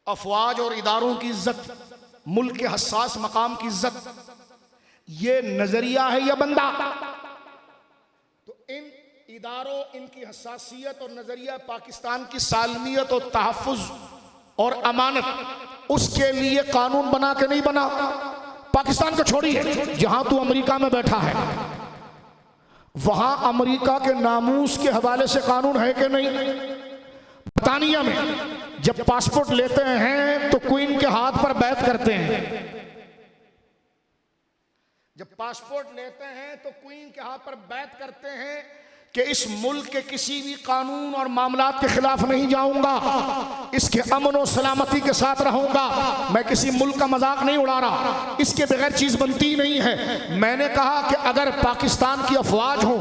अफवाज और इदारों की इज्जत, मुल्क के हसास मकाम की इज्जत, ये नजरिया है या बंदा? तो इन इदारों, इनकी हसासियत और नजरिया पाकिस्तान की सालमियत और तहफ़्फ़ुज़ और अमानत, उसके लिए कानून बना के नहीं बना। पाकिस्तान को छोड़िए, जहां तू अमेरिका में बैठा है वहां अमेरिका के नामूस के हवाले से कानून है कि नहीं? बर्तानिया में जब पासपोर्ट लेते हैं तो क्वीन के हाथ पर बैत करते हैं। जब पासपोर्ट लेते हैं तो क्वीन के हाथ पर बैत करते हैं कि इस मुल्क के किसी भी कानून और मामलात के खिलाफ नहीं जाऊंगा, इसके अमन और सलामती के साथ रहूंगा। मैं किसी मुल्क का मजाक नहीं उड़ा रहा, इसके बगैर चीज बनती नहीं है। मैंने कहा कि अगर पाकिस्तान की अफवाज हो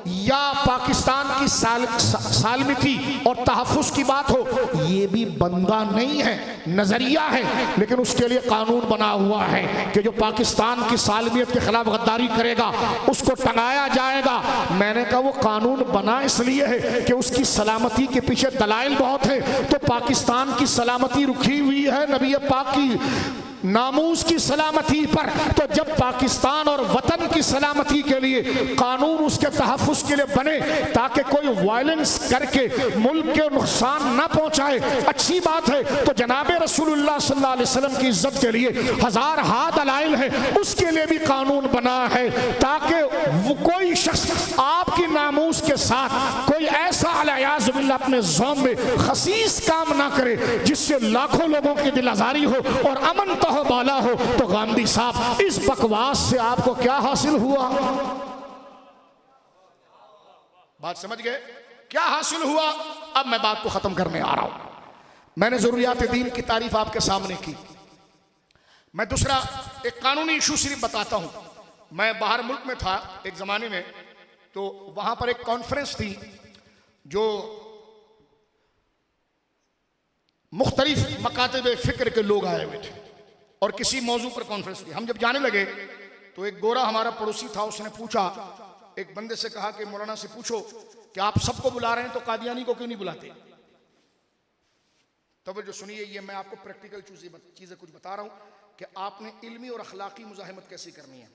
या पाकिस्तान की सालमिती और तहफ़्फ़ुज़ की बात हो, ये भी बंदा नहीं है, नजरिया है, लेकिन उसके लिए कानून बना हुआ है कि जो पाकिस्तान की सालमियत के खिलाफ गद्दारी करेगा उसको टंगाया जाएगा। मैंने कहा वो कानून बना इसलिए है कि उसकी सलामती के पीछे दलाइल बहुत है। तो पाकिस्तान की सलामती रुकी हुई है नबी पाक की नामूस की सलामती पर। तो जब पाकिस्तान और वतन की सलामती के लिए कानून उसके तहफ़्फ़ुज़ के लिए बने ताकि कोई वायलेंस करके मुल्क के नुकसान ना पहुंचाए, अच्छी बात है। तो जनाब रसूलुल्लाह सल्लल्लाहु अलैहि वसल्लम की इज्जत के लिए हजार दलाइल है, उसके लिए भी कानून बना है ताकि वो कोई शख्स आपकी नामूस के साथ कोई ऐसा अलियाज़ बिल्लाह अपने ज़ौम में खसीस काम ना करे जिससे लाखों लोगों की दिल आज़ारी हो और अमन बाला हो। तो गांधी साहब, इस बकवास से आपको क्या हासिल हुआ? बात समझ गए? क्या हासिल हुआ? अब मैं बात को खत्म करने आ रहा हूं। मैंने जरूरियात दीन की तारीफ आपके सामने की। मैं दूसरा एक कानूनी इशू सिर्फ बताता हूं। मैं बाहर मुल्क में था एक जमाने में, तो वहां पर एक कॉन्फ्रेंस थी जो मुख्तलिफ मकातब फिक्र के लोग आए हुए थे और किसी मौजू पर कॉन्फ्रेंस थी। हम जब जाने लगे तो एक गोरा हमारा पड़ोसी था, उसने पूछा, एक बंदे से कहा कि मौलाना से पूछो कि आप सबको बुला रहे हैं तो कादियानी को क्यों नहीं बुलाते? तब जो सुनिए, ये मैं आपको प्रैक्टिकल चीजें कुछ बता रहा हूं कि आपने इल्मी और अखलाकी मुजाहिमत कैसे करनी है।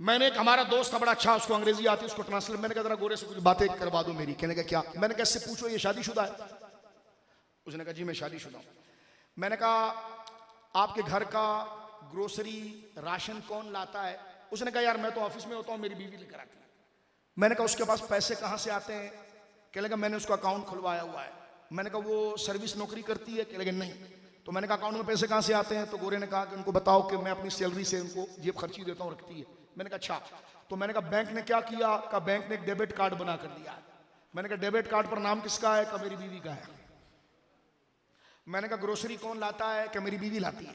मैंने एक हमारा दोस्त था बड़ा अच्छा, उसको अंग्रेजी आती, उसको ट्रांसलेट, मैंने कहा जरा गोरे से कुछ बातें करवा दो मेरी। कहने का क्या? मैंने कहा इससे पूछो ये शादीशुदा है? उसने कहा जी मैं शादीशुदा हूं। मैंने कहा आपके घर का ग्रोसरी राशन कौन लाता है? उसने कहा यार मैं तो ऑफिस में होता हूँ, मेरी बीवी लेकर आती है। मैंने कहा उसके पास पैसे कहाँ से आते हैं? कहने लगा मैंने उसका अकाउंट खुलवाया हुआ है। मैंने कहा वो सर्विस नौकरी करती है? कहने लगा नहीं। तो मैंने कहा अकाउंट में पैसे कहाँ से आते हैं? तो गोरे ने कहा कि उनको बताओ कि मैं अपनी सैलरी से उनको जेब खर्ची देता हूँ, रखती है। मैंने कहा अच्छा। तो मैंने कहा बैंक ने क्या किया? कहा बैंक ने एक डेबिट कार्ड बना कर दिया। मैंने कहा डेबिट कार्ड पर नाम किसका है? कहा मेरी बीवी का है। मैंने कहा ग्रोसरी कौन लाता है? कि मेरी बीवी लाती है।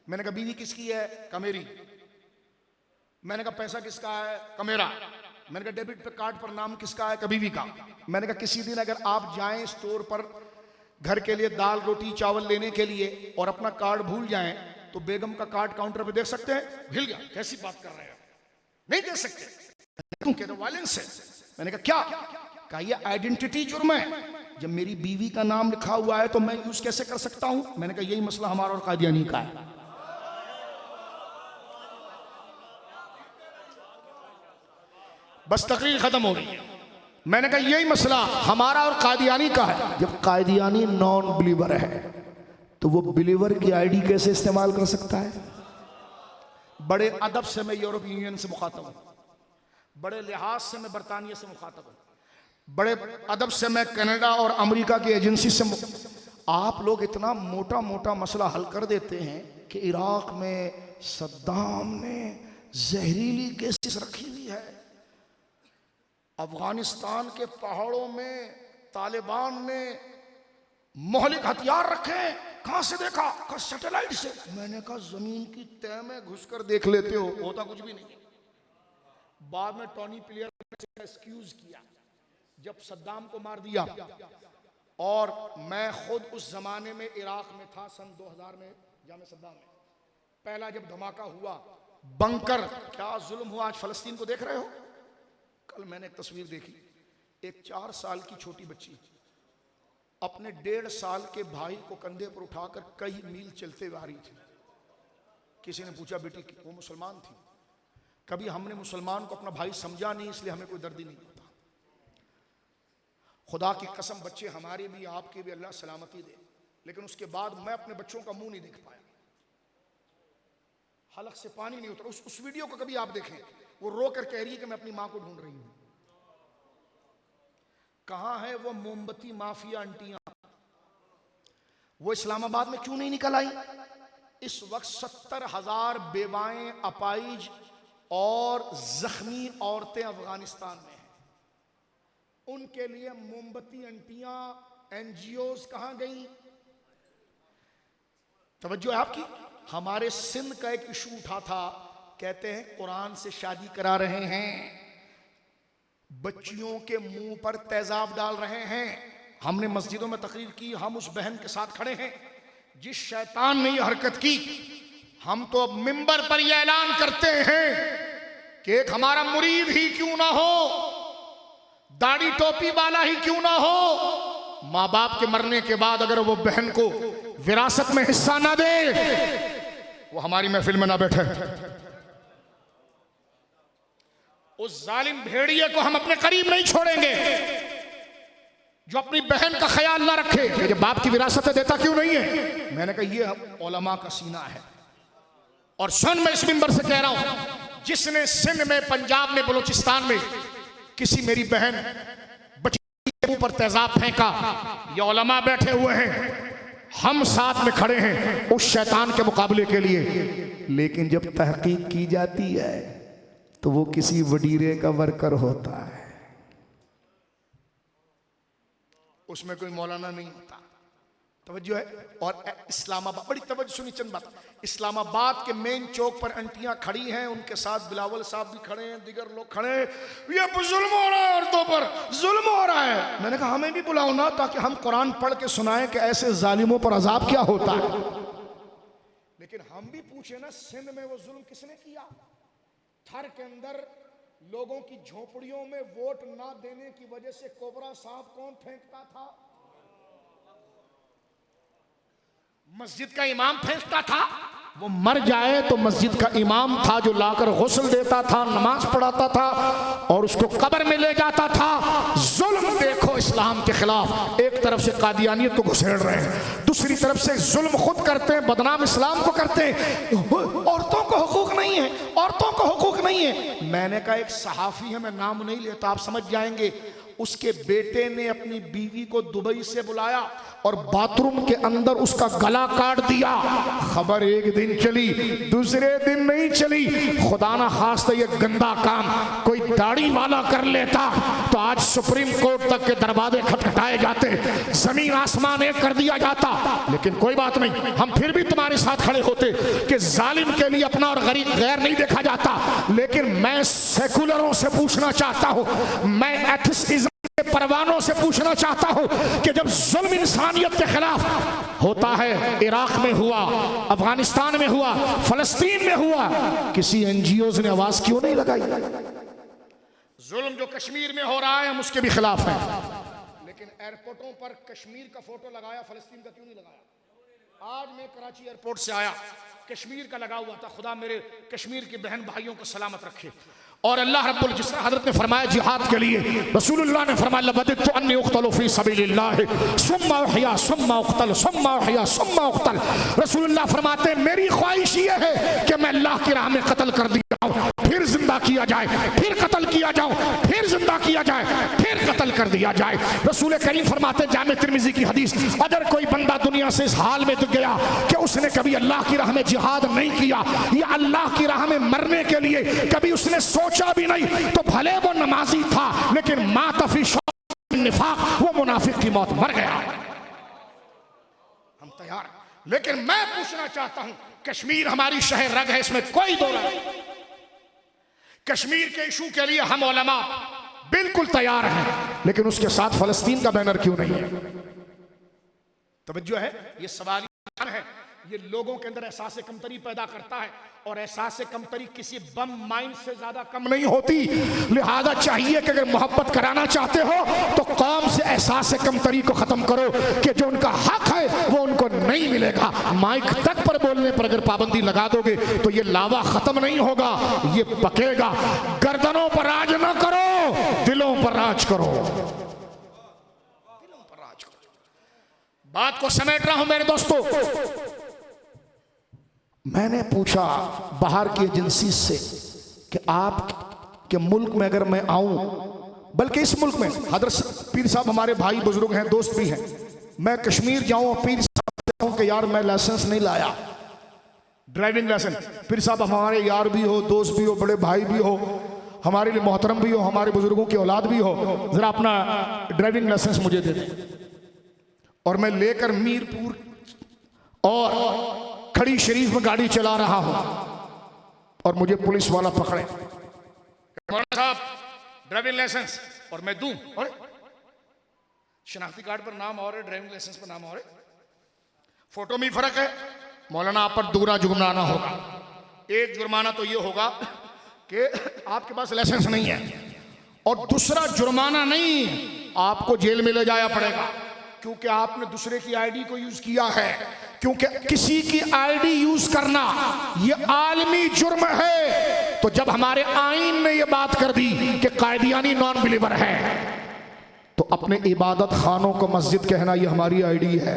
मैंने कहा बीवी किसकी है? का मेरी। मैंने कहा पैसा किसका है? का मेरा। मैंने कहा डेबिट पे कार्ड पर नाम किसका है? का बीवी का। मैंने कहा किसी दिन अगर आप जाएं स्टोर पर घर के लिए दाल रोटी चावल लेने के लिए और अपना कार्ड भूल जाएं तो बेगम का कार्ड काउंटर पे देख सकते हैं? हिल गया, कैसी बात कर रहे हैं? नहीं दे सकते क्योंकि तो वायलेंस है। मैंने कहा क्या? कहा ये आइडेंटिटी जुर्म है। जब मेरी बीवी का नाम लिखा हुआ है तो मैं यूज कैसे कर सकता हूं? मैंने कहा यही मसला हमारा और कादियानी का है। बस तकरीर खत्म हो गई। मैंने कहा यही मसला हमारा और कादियानी का है। जब कादियानी नॉन बिलीवर है तो वो बिलीवर की आईडी कैसे इस्तेमाल कर सकता है? बड़े अदब से मैं यूरोपीय यूनियन से मुखातब हूं, बड़े लिहाज से मैं बरतानिया से मुखातब हूं, बड़े अदब से मैं कनाडा और अमेरिका की एजेंसी से। आप लोग इतना मोटा मोटा मसला हल कर देते हैं कि इराक में सद्दाम ने जहरीली गैसेस रखी हुई है, अफगानिस्तान के पहाड़ों में तालिबान ने मोहलिक हथियार रखे। कहां से देखा? कहा सैटेलाइट से। मैंने कहा जमीन की तह में घुसकर देख लेते हो, होता कुछ भी नहीं। बाद में टॉनी प्लेयर ने एक्सक्यूज किया जब सद्दाम को मार दिया। और मैं खुद उस जमाने में इराक में था, सन 2000 में जामे सद्दाम में पहला जब धमाका हुआ, बंकर, क्या जुल्म हुआ। आज फलस्तीन को देख रहे हो? कल मैंने एक तस्वीर देखी, एक 4 साल की छोटी बच्ची अपने 1.5 साल के भाई को कंधे पर उठाकर कई मील चलते हुए आ रही थी। किसी ने पूछा बेटी, वो मुसलमान थी। कभी हमने मुसलमान को अपना भाई समझा नहीं, इसलिए हमें कोई दर्द नहीं होता। खुदा की कसम बच्चे हमारे भी आपके भी अल्लाह सलामती दे, लेकिन उसके बाद मैं अपने बच्चों का मुंह नहीं देख पाया, हलक से पानी नहीं उतरा। उस वीडियो को कभी आप देखें, वो रो कर कह रही है कि मैं अपनी मां को ढूंढ रही हूं। कहां है वो मोमबत्ती माफिया आंटियां? वो इस्लामाबाद में क्यों नहीं निकल आई? इस वक्त 70,000 बेवाएं, अपाइज और जख्मी औरतें अफगानिस्तान में हैं। उनके लिए मोमबत्ती आंटियां एनजीओज कहां गई? तवज्जो है आपकी। हमारे सिंध का एक इशू उठा था, कहते हैं कुरान से शादी करा रहे हैं, बच्चियों के मुंह पर तेजाब डाल रहे हैं। हमने मस्जिदों में तकरीर की, हम उस बहन के साथ खड़े हैं जिस शैतान ने यह हरकत की। हम तो अब मिंबर पर यह ऐलान करते हैं कि एक हमारा मुरीद ही क्यों ना हो, दाढ़ी टोपी वाला ही क्यों ना हो, माँ बाप के मरने के बाद अगर वो बहन को विरासत में हिस्सा ना दे, वो हमारी महफिल में ना बैठे। उस जालिम भेड़िए को हम अपने करीब नहीं छोड़ेंगे जो अपनी बहन का ख्याल ना रखे कि जब बाप की विरासत देता क्यों नहीं है। मैंने कहा ये उलमा का सीना है। और सुन, मैं इस मिंबर से कह रहा हूं, जिसने सिंध में, पंजाब में, बलूचिस्तान में किसी मेरी बहन बच्ची के मुंह पर तेजाब फेंका, ये उलमा बैठे हुए हैं, हम साथ में खड़े हैं उस शैतान के मुकाबले के लिए। लेकिन जब तहकीक की जाती है तो वो किसी वडीरे का वर्कर होता है, उसमें कोई मौलाना नहीं होता। तवज्जो है। और इस्लामाबाद, बड़ी तवज्जो सुनी चंद बात, इस्लामाबाद के मेन चौक पर आंटियां खड़ी हैं, उनके साथ बिलावल साहब भी खड़े हैं, दिगर लोग खड़े हैं, ये जुल्म हो रहा है, औरतों पर जुल्म हो रहा है। मैंने कहा हमें भी बुलाओ ना, ताकि हम कुरान पढ़ के सुनाएं कि ऐसे जालिमों पर अजाब क्या होता है। लेकिन हम भी पूछे ना, सिंध में वो जुल्म किसने किया? थर के अंदर लोगों की झोपड़ियों में वोट ना देने की वजह से कोबरा साहब कौन फेंकता था? मस्जिद का इमाम फेंकता था। वो मर जाए तो मस्जिद का इमाम था जो लाकर गुस्ल देता था, नमाज पढ़ाता था और उसको कब्र में ले जाता था। जुल्म देखो इस्लाम के खिलाफ, एक तरफ से कादियानियत को घुसेड़ रहे हैं, दूसरी तरफ से जुल्म खुद करते हैं, बदनाम इस्लाम को करते हैं। औरतों को हुकूक नहीं है, औरतों को हुकूक नहीं है। मैंने कहा एक सहाफी है, मैं नाम नहीं लेता, आप समझ जाएंगे, उसके बेटे ने अपनी बीवी को दुबई से बुलाया और बाथरूम के अंदर उसका गला काट दिया। खबर एक दिन चली, दूसरे दिन नहीं चली। खुदा ना खास्ता ये गंदा काम कोई दाढ़ी वाला कर लेता तो आज सुप्रीम कोर्ट तक के दरवाजे खटखटाए जाते, जमीन आसमान एक कर दिया जाता। लेकिन कोई बात नहीं, हम फिर भी तुम्हारे साथ खड़े होते कि जालिम के लिए अपना और गरीब गैर नहीं देखा जाता। लेकिन मैं सेकुलरों से पूछना चाहता हूं, मैं एथिस्टिज्म के परवानों से पूछना चाहता हूं कि जब जुल्म इंसानियत के खिलाफ होता है, इराक में हुआ, अफगानिस्तान में हुआ, फलस्तीन में हुआ, किसी एनजीओज ने आवाज क्यों नहीं लगाई? जुल्म जो कश्मीर में हो रहा है हम उसके भी खिलाफ हैं, लेकिन एयरपोर्टों पर कश्मीर का फोटो लगाया, फलस्तीन का क्यों नहीं लगाया? आज मैं कराची एयरपोर्ट से आया, कश्मीर का लगा हुआ था। खुदा मेरे कश्मीर के बहन भाइयों को सलामत रखे। और अल्लाह रब्बुल जिस हज़रत ने फरमाया जिहाद के लिए, रसूलुल्लाह ने फरमाया लबदितु अन्नी उक़तलु फी सबीलिल्लाह सुम्मा उहया सुम्मा उक़तल सुम्मा उहया सुम्मा उक़तल। रसूलुल्लाह फरमाते हैं मेरी ख्वाहिश ये है कि मैं अल्लाह की राह में कत्ल कर दिया जाऊं, फिर जिंदा किया जाए, फिर कत्ल किया जाऊं, फिर जिंदा किया जाए, फिर कत्ल कर दिया जाए। रसूल करीम फरमाते हैं जामे तिर्मिज़ी की हदीस, अगर कोई बंदा दुनिया से इस हाल में गया कि उसने कभी अल्लाह की राह में जिहाद नहीं किया या अल्लाह की राह में मरने के लिए कभी उसने सोचा भी नहीं, तो भले वो नमाजी था लेकिन मातफी निफाक, वो मुनाफिक की मौत मर गया। हम तैयार। लेकिन मैं पूछना चाहता हूं, कश्मीर हमारी शहर रग है, इसमें कोई दो राय। कश्मीर के इशू के लिए हम उलमा बिल्कुल तैयार हैं, लेकिन उसके साथ फलस्तीन का बैनर क्यों नहीं है? तवज्जो है, ये सवाल है। ये लोगों के अंदर एहसास कमतरी पैदा करता है, और एहसास कमतरी किसी बम माइन से ज्यादा कम नहीं होती। लिहाजा चाहिए कि अगर मोहब्बत कराना चाहते हो तो कौम से एहसास कमतरी को खत्म करो कि जो उनका हक है वो उनको नहीं मिलेगा। माइक तक पर बोलने पर अगर पाबंदी लगा दोगे तो ये लावा खत्म नहीं होगा, ये पकेगा। गर्दनों पर राज ना करो, दिलों पर राज करो, दिलों पर राज करो। बात को समेट रहा हूं मेरे दोस्तों। मैंने पूछा बाहर की एजेंसी से कि आप के मुल्क में अगर मैं आऊं, बल्कि इस मुल्क में हजरत पीर साहब हमारे भाई बुजुर्ग हैं, दोस्त भी हैं, मैं कश्मीर जाऊं और पीर साहब कहूं कि यार मैं लाइसेंस नहीं लाया, ड्राइविंग लाइसेंस, पीर साहब हमारे यार भी हो, दोस्त भी हो, बड़े भाई भी हो, हमारे लिए मोहतरम भी हो, हमारे बुजुर्गों की औलाद भी हो, जरा अपना ड्राइविंग लाइसेंस मुझे दे दें। और मैं लेकर मीरपुर और खड़ी शरीफ में गाड़ी चला रहा हूं और मुझे पुलिस वाला पकड़े। मौलाना साहब ड्राइविंग लाइसेंस, और मैं दूं, और शनाख्ती कार्ड पर नाम और है, ड्राइविंग लाइसेंस पर नाम और है, फोटो में ही फर्क है। मौलाना आप पर दोगुना जुर्माना होगा। एक जुर्माना तो ये होगा कि आपके पास लाइसेंस नहीं है, और दूसरा जुर्माना नहीं, आपको जेल में ले जाया पड़ेगा, क्योंकि आपने दूसरे की आईडी को यूज किया है। क्योंकि किसी की आईडी यूज करना ये आलमी जुर्म है। तो जब हमारे आईन ने ये बात कर दी कि कायदियानी नॉन बिलीवर है, तो अपने इबादत खानों को मस्जिद कहना ये हमारी आईडी है।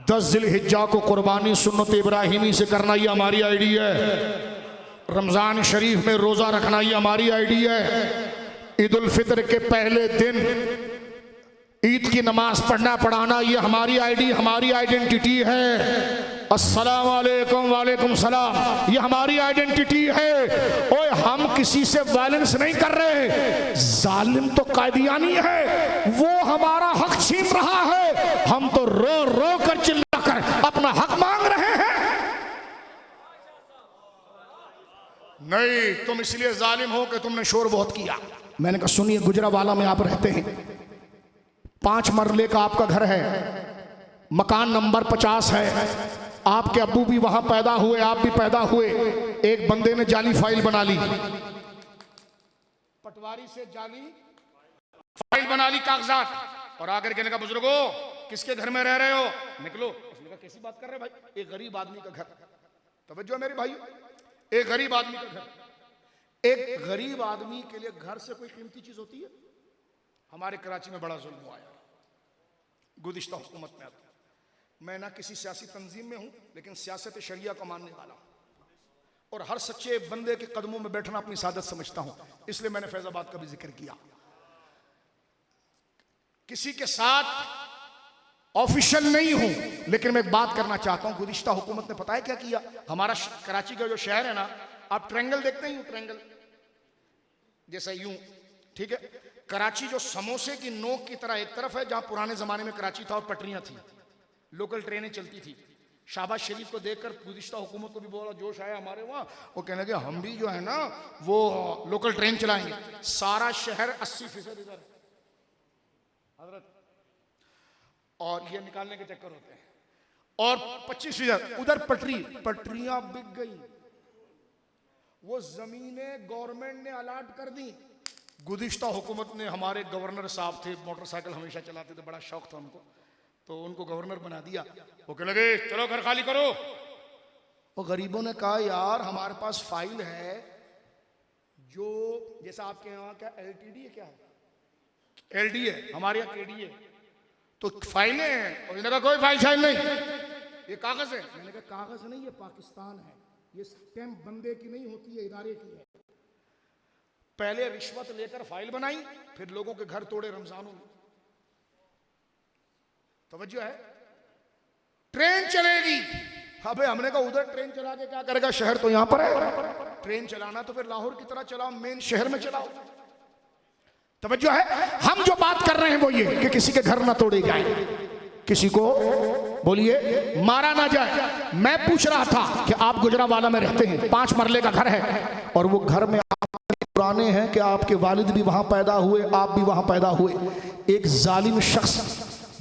10 जिलहिज्जा को कुर्बानी सुन्नत इब्राहिमी से करना ये हमारी आईडी है। रमजान शरीफ में रोजा रखना ये हमारी आईडी है। ईद उल फितर के पहले दिन ईद की नमाज पढ़ना पढ़ाना ये हमारी आईडी, हमारी आइडेंटिटी है। अस्सलाम वालेकुम, वालेकुम सलाम, ये हमारी आइडेंटिटी है। ओए हम किसी से वायलेंस नहीं कर रहे। जालिम तो कादियानी है, वो हमारा हक छीन रहा है, हम तो रो रो कर चिल्ला कर अपना हक मांग रहे हैं। नहीं, तुम इसलिए जालिम हो कि तुमने शोर बहुत किया। मैंने कहा सुनिए, गुजरावाला में आप रहते हैं, 5 मरले का आपका घर है, मकान नंबर 50 है, आपके अब्बू भी वहां पैदा हुए, आप भी पैदा हुए। एक बंदे ने जाली फाइल बना ली, पटवारी से जाली फाइल बना ली, कागजात, और आकर कहने का बुजुर्गो किसके घर में रह रहे हो, निकलो। उसने कहा कैसी बात कर रहे भाई, एक गरीब आदमी का घर। तवज्जो मेरे भाई, एक गरीब आदमी का घर। एक गरीब आदमी के लिए घर से कोई कीमती चीज होती है? हमारे कराची में बड़ा जुल्म हुआ यार, गुज़िश्ता हुकूमत में आता। मैं ना किसी सियासी तंजीम में हूं, लेकिन सियासत शरिया को मानने वाला हूं, और हर सच्चे बंदे के कदमों में बैठना अपनी सादत समझता हूं। इसलिए मैंने फैजाबाद का भी जिक्र किया। किसी के साथ ऑफिशियल नहीं हूं, लेकिन मैं एक बात करना चाहता हूं। गुज़िश्ता हुकूमत ने पता है क्या किया? हमारा कराची का जो शहर है ना, आप ट्रायंगल देखते हैं, यूं ट्रायंगल जैसा, यूं, ठीक है। कराची जो समोसे की नोक की तरह एक तरफ है, जहां पुराने जमाने में कराची था और पटरियां थी, लोकल ट्रेनें चलती थी। शाहबाज शरीफ को देखकर गुज़िश्ता हुकूमत को भी बड़ा जोश आया हमारे वहां। वो कहने लगे हम भी जो है ना वो लोकल ट्रेन चलाएंगे। सारा शहर 80% इधर हजरत, और ये निकालने के चक्कर होते हैं, और 25% उधर पटरियां बिक गई। वो जमीनें गवर्नमेंट ने अलाट कर दी। गुज़िश्ता हुकूमत ने, हमारे गवर्नर साहब थे, मोटरसाइकिल हमेशा चलाते थे, बड़ा शौक था उनको, तो उनको गवर्नर बना दिया। वो कहने लगे चलो घर खाली करो। वो गरीबों ने कहा यार हमारे पास फाइल है, जो जैसा आपके यहाँ क्या LTD है, क्या है LD है, हमारे यहाँ KD है, तो फाइलें हैं। और इन्होंने कहा कोई फाइल शाइल नहीं, ये कागज है। मैंने कहा कागज नहीं, ये पाकिस्तान है, ये स्टैंप बंदे की नहीं होती है, इदारे की है। पहले रिश्वत लेकर फाइल बनाई, फिर लोगों के घर तोड़े रमजानों में। तवज्जो है, ट्रेन चलेगी। अबे हमने कहा उधर ट्रेन चला के क्या करेगा, शहर तो यहां पर है। ट्रेन चलाना तो फिर लाहौर की तरह चलाओ, मेन शहर में चलाओ। तवज्जो है, हम जो बात कर रहे हैं वो ये कि किसी के घर ना तोड़े जाए, किसी को बोलिए मारा ना जाए। मैं पूछ रहा था कि आप गुजरावाला में रहते हैं, 5 मरले का घर है, और वो घर में पुराने हैं कि आपके वालिद भी वहां पैदा हुए, आप भी वहां पैदा हुए। एक जालिम शख्स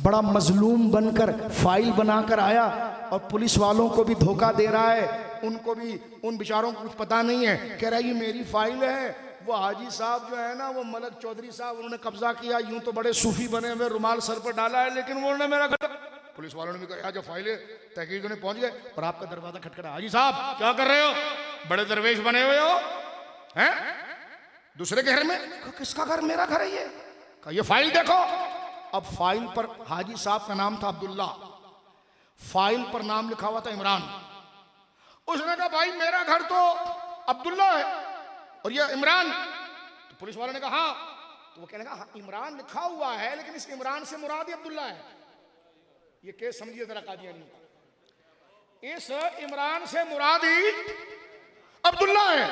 बड़ा मजलूम बनकर फाइल बनाकर आया, और पुलिस वालों को भी धोखा दे रहा है, उनको भी, उन बेचारों को कुछ पता नहीं है। कह रहा है ये मेरी फाइल है। वो हाजी साहब जो है ना, वो मलक चौधरी साहब, उन्होंने कब्जा किया। यूं तो बड़े सूफी बने हुए, रुमाल सर पर डाला है, लेकिन उन्होंने मेरा घर, पुलिस वालों ने भी कहा जो फाइल है, तहकीक में पहुंच गए, और आपका दरवाजा खटखटा। हाजी साहब क्या कर रहे हो, बड़े दरवेश बने हुए हो हैं, दूसरे के घर में। किसका घर? मेरा घर है ये। कहा ये फाइल देखो। अब फाइल पर हाजी साहब का नाम था अब्दुल्ला, फाइल पर नाम लिखा हुआ था इमरान। उसने कहा भाई मेरा घर तो अब्दुल्ला है और ये इमरान। तो पुलिस वालों ने कहा हाँ। तो वो कहने लगा हाँ, इमरान लिखा हुआ है, लेकिन इस इमरान से मुराद ही अब्दुल्ला है। ये केस समझिए जरा कादियानी का। इस इमरान से मुराद ही अब्दुल्ला है।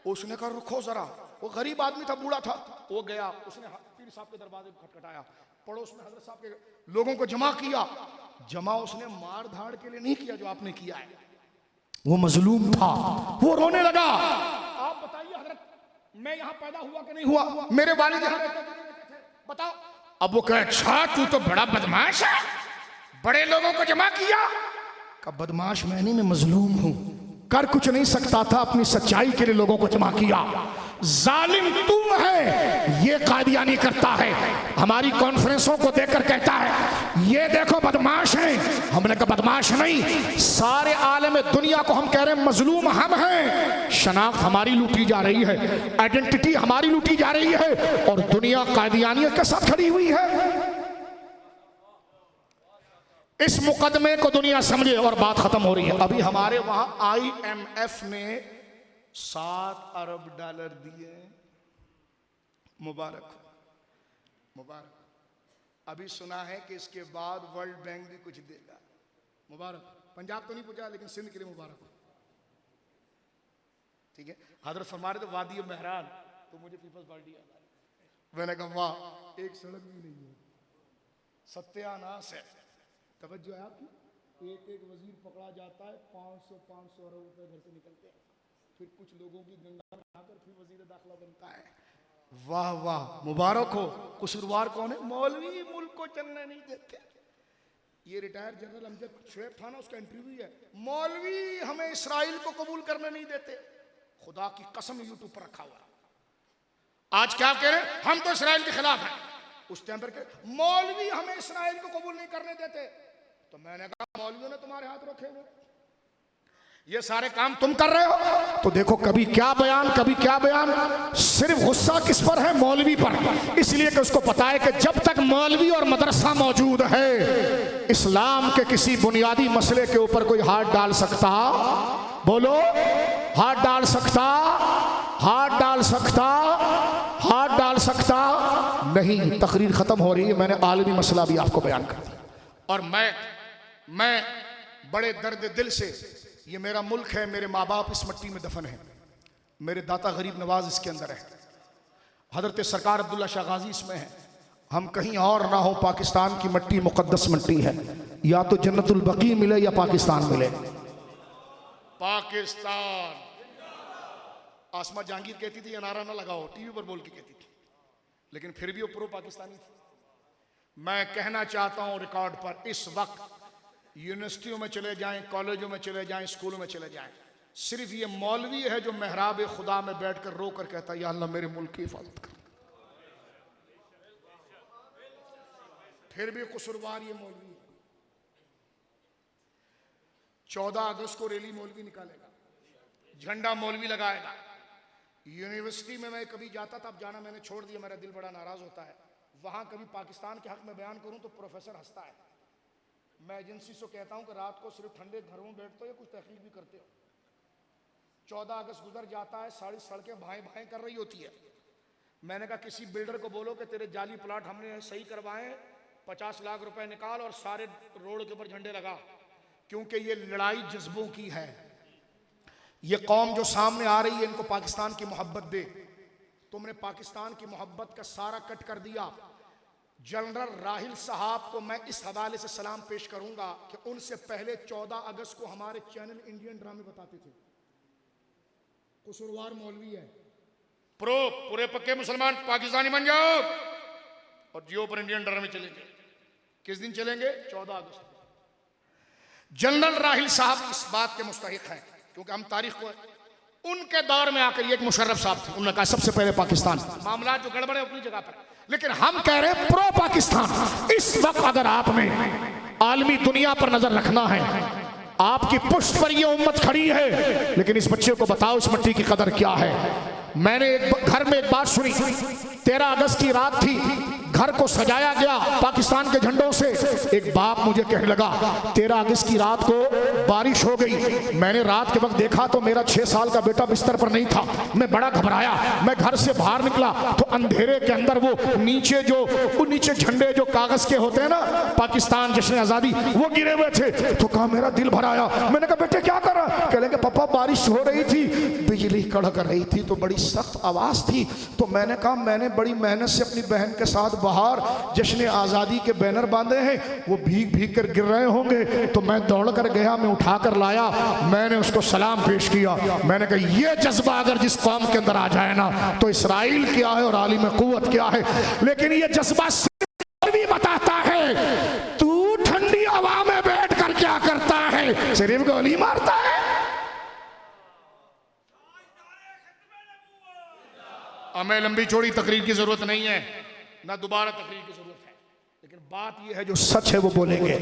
उसने कहा रुको जरा, वो गरीब आदमी था, बूढ़ा था, वो गया, उसने पीर साहब के दरवाजे को खटखटाया, पड़ोस में हजरत साहब के लोगों को जमा किया। जमा उसने मार धाड़ के लिए नहीं किया जो आपने किया है, वो मजलूम था, वो रोने लगा। आप बताइए हजरत, मैं यहाँ पैदा हुआ कि नहीं हुआ, मेरे वालिद यहाँ रहते थे, बताओ। अब वो कहे अच्छा तू तो बड़ा बदमाश है, बड़े लोगों को जमा किया। कब बदमाश मैं नहीं, मैं मजलूम हूं, कर कुछ नहीं सकता था, अपनी सच्चाई के लिए लोगों को जमा किया। जालिम तुम है, ये कादियानी करता है, हमारी कॉन्फ्रेंसों को देखकर कहता है ये देखो बदमाश हैं। हमने कहा बदमाश नहीं, सारे आलम दुनिया को हम कह रहे हैं मजलूम हम हैं। शनाख्त हमारी लूटी जा रही है, आइडेंटिटी हमारी लूटी जा रही है, और दुनिया कादियानियत के साथ खड़ी हुई है। इस मुकदमे को दुनिया समझे और बात खत्म हो रही है। अभी हमारे वहां IMF ने 7 अरब डॉलर दिए, मुबारक मुबारक। अभी सुना है कि इसके बाद वर्ल्ड बैंक भी कुछ देगा, मुबारक। पंजाब तो नहीं पूछा, लेकिन सिंध के लिए मुबारक, ठीक है। हजरत फरमा रहे थे वादी मेहरान, तो मुझे पीपल्स पार्टी याद आई। मैंने कहा वाह, एक सड़क भी नहीं है, सत्यानाश है। तवज्जो है आपकी, एक एक वजीर पकड़ा जाता है, 500 अरब रुपए घर से निकलते हैं, फिर कुछ लोगों की गंगा में आकर फिर वजीर दाखिला बनता है। वाह वाह, मुबारक हो। कसूरवार कौन है? मौलवी मुल्क को चलने नहीं देते। ये रिटायर्ड जनरल अमजद शुएब था ना, उसका इंटरव्यू है, मौलवी हमें इस्राइल को कबूल करने नहीं देते। खुदा की कसम यूट्यूब पर रखा हुआ। आज क्या कह रहे हैं, हम तो इस्राइल के खिलाफ हैं। उस टाइम पर मौलवी हमें इस्राइल को कबूल नहीं करने देते। तो मैंने कहा मौलवियों ने तुम्हारे हाथ रखे हुए, ये सारे काम तुम कर रहे हो। तो देखो कभी क्या बयान, कभी क्या बयान। सिर्फ गुस्सा किस पर है? मौलवी पर। इसलिए कि उसको पता है कि जब तक मौलवी और मदरसा मौजूद है, इस्लाम के किसी बुनियादी मसले के ऊपर कोई हाथ डाल सकता, बोलो, हाथ डाल सकता, हाथ डाल सकता, हाथ डाल सकता नहीं। तकरीर खत्म हो रही है, मैंने आलमी मसला भी आपको बयान कर दिया। और मैं बड़े दर्द दिल से, ये मेरा मुल्क है, मेरे माँ बाप इस मिट्टी में दफन है, मेरे दाता गरीब नवाज इसके अंदर है, हजरत सरकार अब्दुल्ला शाह गाजी इसमें है। हम कहीं और ना हो, पाकिस्तान की मिट्टी मुकद्दस मिट्टी है। या तो जन्नतुल बकी मिले या पाकिस्तान मिले। पाकिस्तान। आसमा जहांगीर कहती थी ये नारा ना लगाओ, टीवी पर बोल के कहती थी, लेकिन फिर भी वो प्रो पाकिस्तानी थी। मैं कहना चाहता हूं रिकॉर्ड पर, इस वक्त यूनिवर्सिटियों में चले जाएं, कॉलेजों में चले जाएं, स्कूलों में चले जाएं, सिर्फ ये मौलवी है जो मेहराब खुदा में बैठकर रो कर कहता है या अल्लाह मेरे मुल्क की हिफाजत कर। फिर भी कसूरवार ये मौलवी है। 14 अगस्त को रैली मौलवी निकालेगा, झंडा मौलवी लगाएगा। यूनिवर्सिटी में मैं कभी जाता था, अब जाना मैंने छोड़ दिया, मेरा दिल बड़ा नाराज होता है। वहां कभी पाकिस्तान के हक में बयान करूं तो प्रोफेसर हंसता है। मैं एजेंसी से कहता हूं कि रात को सिर्फ ठंडे घरों में बैठते हो या कुछ तहकीक भी करते हो। 14 अगस्त गुजर जाता है, सारी सड़कें भाएं भाएं कर रही होती है। मैंने कहा किसी बिल्डर को बोलो कि तेरे जाली प्लाट हमने सही करवाए, 50 लाख रुपए निकाल और सारे रोड के ऊपर झंडे लगा, क्योंकि ये लड़ाई जज्बों की है। ये कौम जो सामने आ रही है, इनको पाकिस्तान की मोहब्बत दे। तुमने पाकिस्तान की मोहब्बत का सारा कट कर दिया। जनरल राहिल साहब को मैं इस हवाले से सलाम पेश करूंगा कि उनसे पहले 14 अगस्त को हमारे चैनल इंडियन ड्रामे बताते थे। कसूरवार मौलवी है, प्रो पूरे पक्के मुसलमान पाकिस्तानी बन जाओ और जियो पर इंडियन ड्रामे चलेंगे। किस दिन चलेंगे? 14 अगस्त। जनरल राहिल साहब इस बात के मुस्तहिक हैं, क्योंकि हम तारीख को, उनके दौर में आकर एक मुशर्रफ साहब थे, उन्होंने कहा सबसे पहले पाकिस्तान। मामला जो गड़बड़े अपनी जगह पर, लेकिन हम कह रहे हैं प्रो पाकिस्तान। इस वक्त अगर आपने आलमी दुनिया पर नजर रखना है, आपकी पुष्ट पर यह उम्मत खड़ी है, लेकिन इस बच्चे को बताओ इस मिट्टी की कदर क्या है। मैंने एक घर में एक बात सुनी, 13 अगस्त की रात थी, घर को सजाया गया पाकिस्तान के झंडों से। एक बाप मुझे कहने लगा 13 अगस्त की रात को बारिश हो गई। मैंने रात के वक्त देखा तो मेरा 6 साल का बेटा बिस्तर पर नहीं था। मैं बड़ा घबराया। मैं घर से बाहर निकला तो अंधेरे के अंदर वो नीचे झंडे जो कागज के होते हैं ना, पाकिस्तान जश्न आजादी, वो गिरे हुए थे। तो कहा मेरा दिल भर आया। मैंने कहा बेटे क्या कर रहा? कह लेंगे पापा बारिश हो रही थी, बिजली कड़क रही थी तो बड़ी सख्त आवाज थी। तो मैंने कहा मैंने बड़ी मेहनत से अपनी बहन के साथ बाहर जश्न आजादी के बैनर बांधे हैं, वो भीग भीग कर गिर रहे होंगे। तो मैं दौड़ कर गया, मैं उठा कर लाया, मैंने उसको सलाम पेश किया। मैंने कहा ये जज्बा अगर जिस कौम के अंदर आ जाए ना तो इसराइल क्या है और आलिम कुव्वत क्या है। लेकिन ये जज्बा भी बताता है तू ठंडी हवा में बैठ कर क्या करता है, सिर्फ गोली मारता है। हमें लंबी चौड़ी तकरीर की जरूरत नहीं है, ना दोबारा तकरीर की जरूरत है, लेकिन बात यह है जो सच है वो बोलेंगे।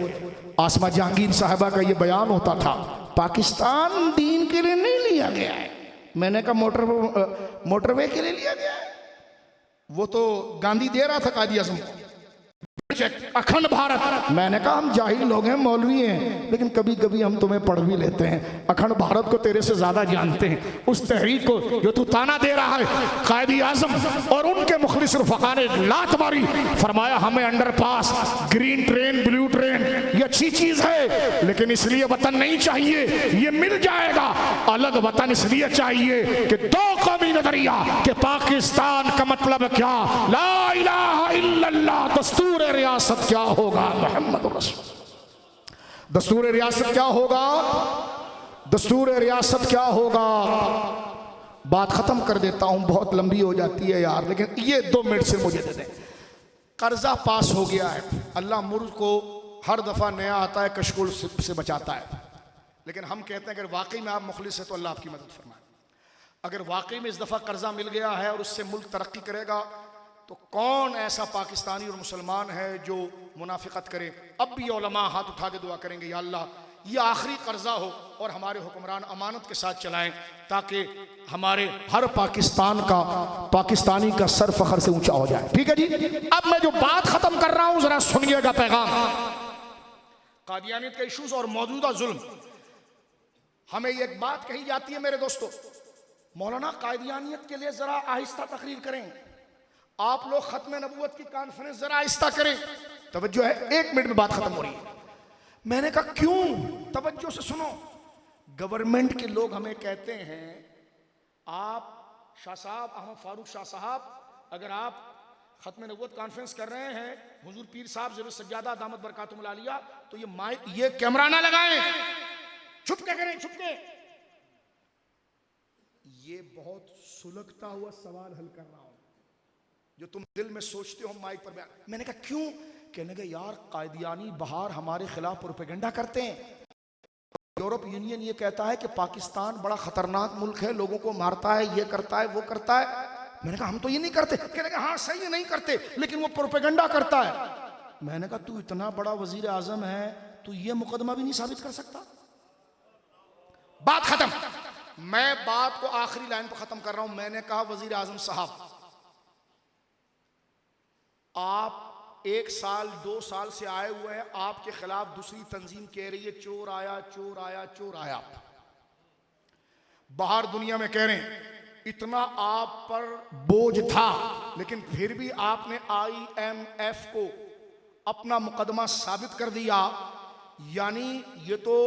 आसमा जहांगीर साहिबा का ये बयान होता था, पाकिस्तान दीन के लिए नहीं लिया गया है। मैंने कहा मोटरवे के लिए लिया गया है। वो तो गांधी दे रहा था कायद आज़म को, अखंड भारत। मैंने कहा हम जाहिल लोग हैं, मौलवी हैं, लेकिन कभी कभी हम तुम्हें पढ़ भी लेते हैं। अखंड भारत को तेरे से ज्यादा जानते हैं। उस तहरीक को जो तू ताना दे रहा है, कायद आज़म और उनके मुखलिस रफ़क़ा ने लात मारी, फरमाया हमें underpass, green train, blue train ये अच्छी चीज है, लेकिन इसलिए वतन नहीं चाहिए, ये मिल जाएगा। अलग वतन इसलिए चाहिए कि दो कौमी नजरिया कि पाकिस्तान का मतलब क्या, ला इलाहा इल्लल्लाह, दस्तूर रियासत क्या होगा, मोहम्मद रसूल। दस्तूर रियासत क्या होगा, दस्तूर रियासत क्या होगा। बात खत्म कर देता हूं, बहुत लंबी हो जाती है यार, लेकिन ये 2 मिनट से मुझे दे दें। कर्जा पास हो गया है, अल्लाह मुल्क को हर दफा नया आता है, कशकुल से बचाता है, लेकिन हम कहते हैं अगर वाकई में आप मुखलिस है तो अल्लाह आपकी मदद फरमाए। अगर वाकई में इस दफा कर्जा मिल गया है और उससे मुल्क तरक्की करेगा तो कौन ऐसा पाकिस्तानी और मुसलमान है जो मुनाफिकत करे। अब भी उलमा हाथ उठा के दुआ करेंगे, या अल्लाह ये आखिरी कर्जा हो और हमारे हुक्मरान अमानत के साथ चलाएं, ताकि हमारे हर पाकिस्तानी का सर फखर से ऊंचा हो जाए। ठीक है जी, अब मैं जो बात खत्म कर रहा हूं जरा सुनिएगा पैगाम। कादियानियत के इशूज और मौजूदा जुल्म, हमें एक बात कही जाती है मेरे दोस्तों, मौलाना कादियानियत के लिए जरा आहिस्ता तकरीर करें, आप लोग खत्म नबूवत की कॉन्फ्रेंस जरा आहिस्ता करें। तवज्जो है, 1 मिनट में बात खत्म हो रही है। मैंने कहा क्यों, तवज्जो से सुनो। गवर्नमेंट के लोग हमें कहते हैं, आप शाह साहब, अहमद फारूक शाह साहब, अगर आप खत्म नबूवत कॉन्फ्रेंस कर रहे हैं, हुजूर पीर साहब ज़रूर सज्जादा दामत बरकातुहुल आलिया, तो ये माइक, ये कैमरा ना लगाएं, छुप के करें, छुप के। ये बहुत सुलगता हुआ सवाल हल कर रहा हूं, जो तुम दिल में सोचते हो माइक पर बयान। मैंने कहा क्यों? कहने के यार कादियानी बाहर हमारे खिलाफ प्रोपेगेंडा करते हैं। यूरोप यूनियन ये कहता है कि पाकिस्तान बड़ा खतरनाक मुल्क है, लोगों को मारता है, ये करता है, वो करता है। मैंने कहा हम तो ये नहीं करते। कहने के हाँ सही है, नहीं करते, लेकिन वो प्रोपेगेंडा करता है। मैंने कहा तू इतना बड़ा वजीर आजम है, तू ये मुकदमा भी नहीं साबित कर सकता। बात खत्म। मैं बात को आखिरी लाइन पर खत्म कर रहा हूं। मैंने कहा वजीर आजम साहब, आप 1 साल 2 साल से आए हुए हैं, आपके खिलाफ दूसरी तंजीम कह रही है चोर आया, चोर आया, चोर आया। बाहर दुनिया में कह रहे हैं इतना आप पर बोझ था, लेकिन फिर भी आपने IMF को अपना मुकदमा साबित कर दिया। यानी ये तो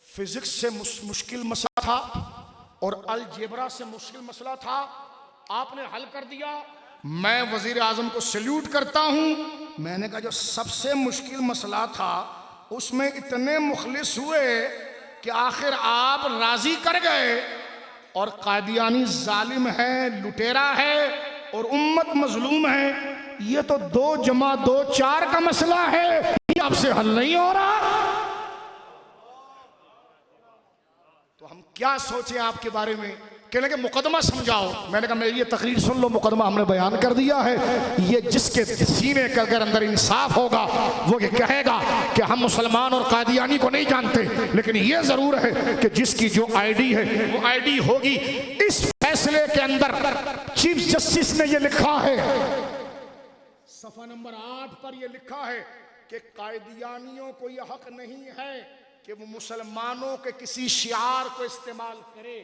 फिजिक्स से मुश्किल मसला था और अलजेब्रा से मुश्किल मसला था, आपने हल कर दिया। मैं वजीर आजम को सैल्यूट करता हूं। मैंने कहा जो सबसे मुश्किल मसला था उसमें इतने मुखलिस हुए कि आखिर आप राजी कर गए। और कादियानी जालिम है, लुटेरा है और उम्मत मजलूम है। ये तो 2 जमा 2 4 का मसला है, ये आपसे हल नहीं हो रहा। तो हम क्या सोचें आपके बारे में? कहने के मुकदमा समझाओ। मैंने कहा मेरी ये तकरीर सुन लो, मुकदमा हमने बयान कर दिया है। ये जिसके सीने के अगर अंदर इंसाफ होगा वो ये कहेगा कि हम मुसलमान और कादियानी को नहीं जानते, लेकिन ये जरूर है कि जिसकी जो आईडी है वो आईडी होगी। इस फैसले के अंदर चीफ जस्टिस ने ये लिखा है, सफा नंबर 8 पर यह लिखा है कि कायदियानियों को यह हक नहीं है कि वो मुसलमानों के किसी शियार को इस्तेमाल करे।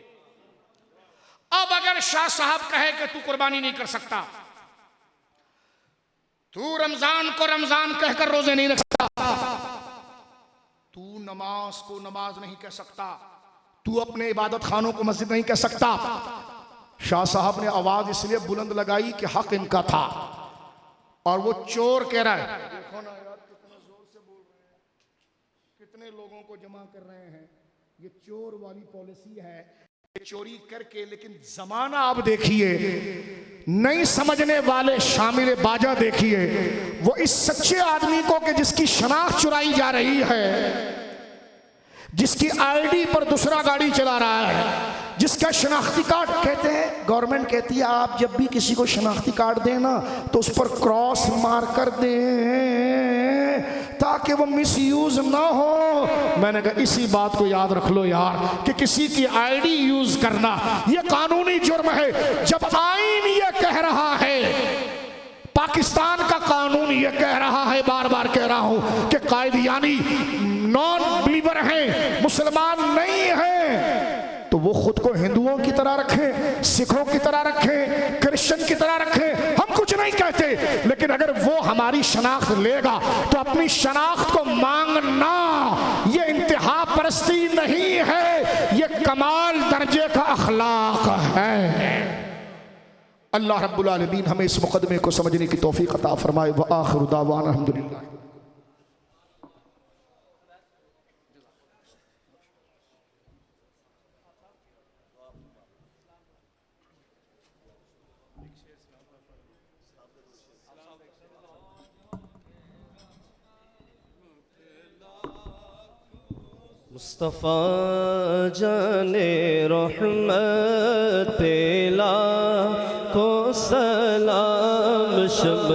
अब अगर शाह साहब कहे कि तू कुर्बानी नहीं कर सकता, तू रमजान को रमजान कहकर रोजे नहीं रख सकता, तू नमाज को नमाज नहीं कह सकता, तू अपने इबादत खानों को मस्जिद नहीं कह सकता। शाह साहब ने आवाज इसलिए बुलंद लगाई कि हक इनका था और वो चोर कह रहा है। देखो ना यार कितना जोर से बोल रहे हैं, कितने लोगों को जमा कर रहे हैं। ये चोर वाली पॉलिसी है, चोरी करके। लेकिन जमाना आप देखिए, नहीं समझने वाले शामिल बाजा देखिए, वो इस सच्चे आदमी को कि जिसकी शनाख्त चुराई जा रही है, जिसकी आईडी पर दूसरा गाड़ी चला रहा है, जिसका शनाख्ती कार्ड, कहते हैं गवर्नमेंट कहती है आप जब भी किसी को शनाख्ती कार्ड दें ना तो उस पर क्रॉस मार कर दें ताकि वो मिसयूज ना हो। मैंने कहा इसी बात को याद रख लो यार कि किसी की आईडी यूज करना ये कानूनी जुर्म है। जब आईन ये कह रहा है, पाकिस्तान का कानून ये कह रहा है, बार बार कह रहा हूं कि कायदियानी नॉन बिलीवर हैं, मुसलमान नहीं हैं, तो वो खुद को हिंदुओं की तरह रखें, सिखों की तरह रखें, क्रिश्चियन की तरह रखें, हम कुछ नहीं कहते। लेकिन अगर वो हमारी शनाख्त लेगा तो अपनी शनाख्त को मांगना ये इंतहा परस्ती नहीं है, ये कमाल दर्जे का अखलाक है। अल्लाह रब्बुल आलमीन हमें इस मुकदमे को समझने की तौफीक अता फरमाए। व आखिरु दावाना अल्हम्दुलिल्लाह। मुस्तफ़ा जाने रहमत पे लाखों सलाम शब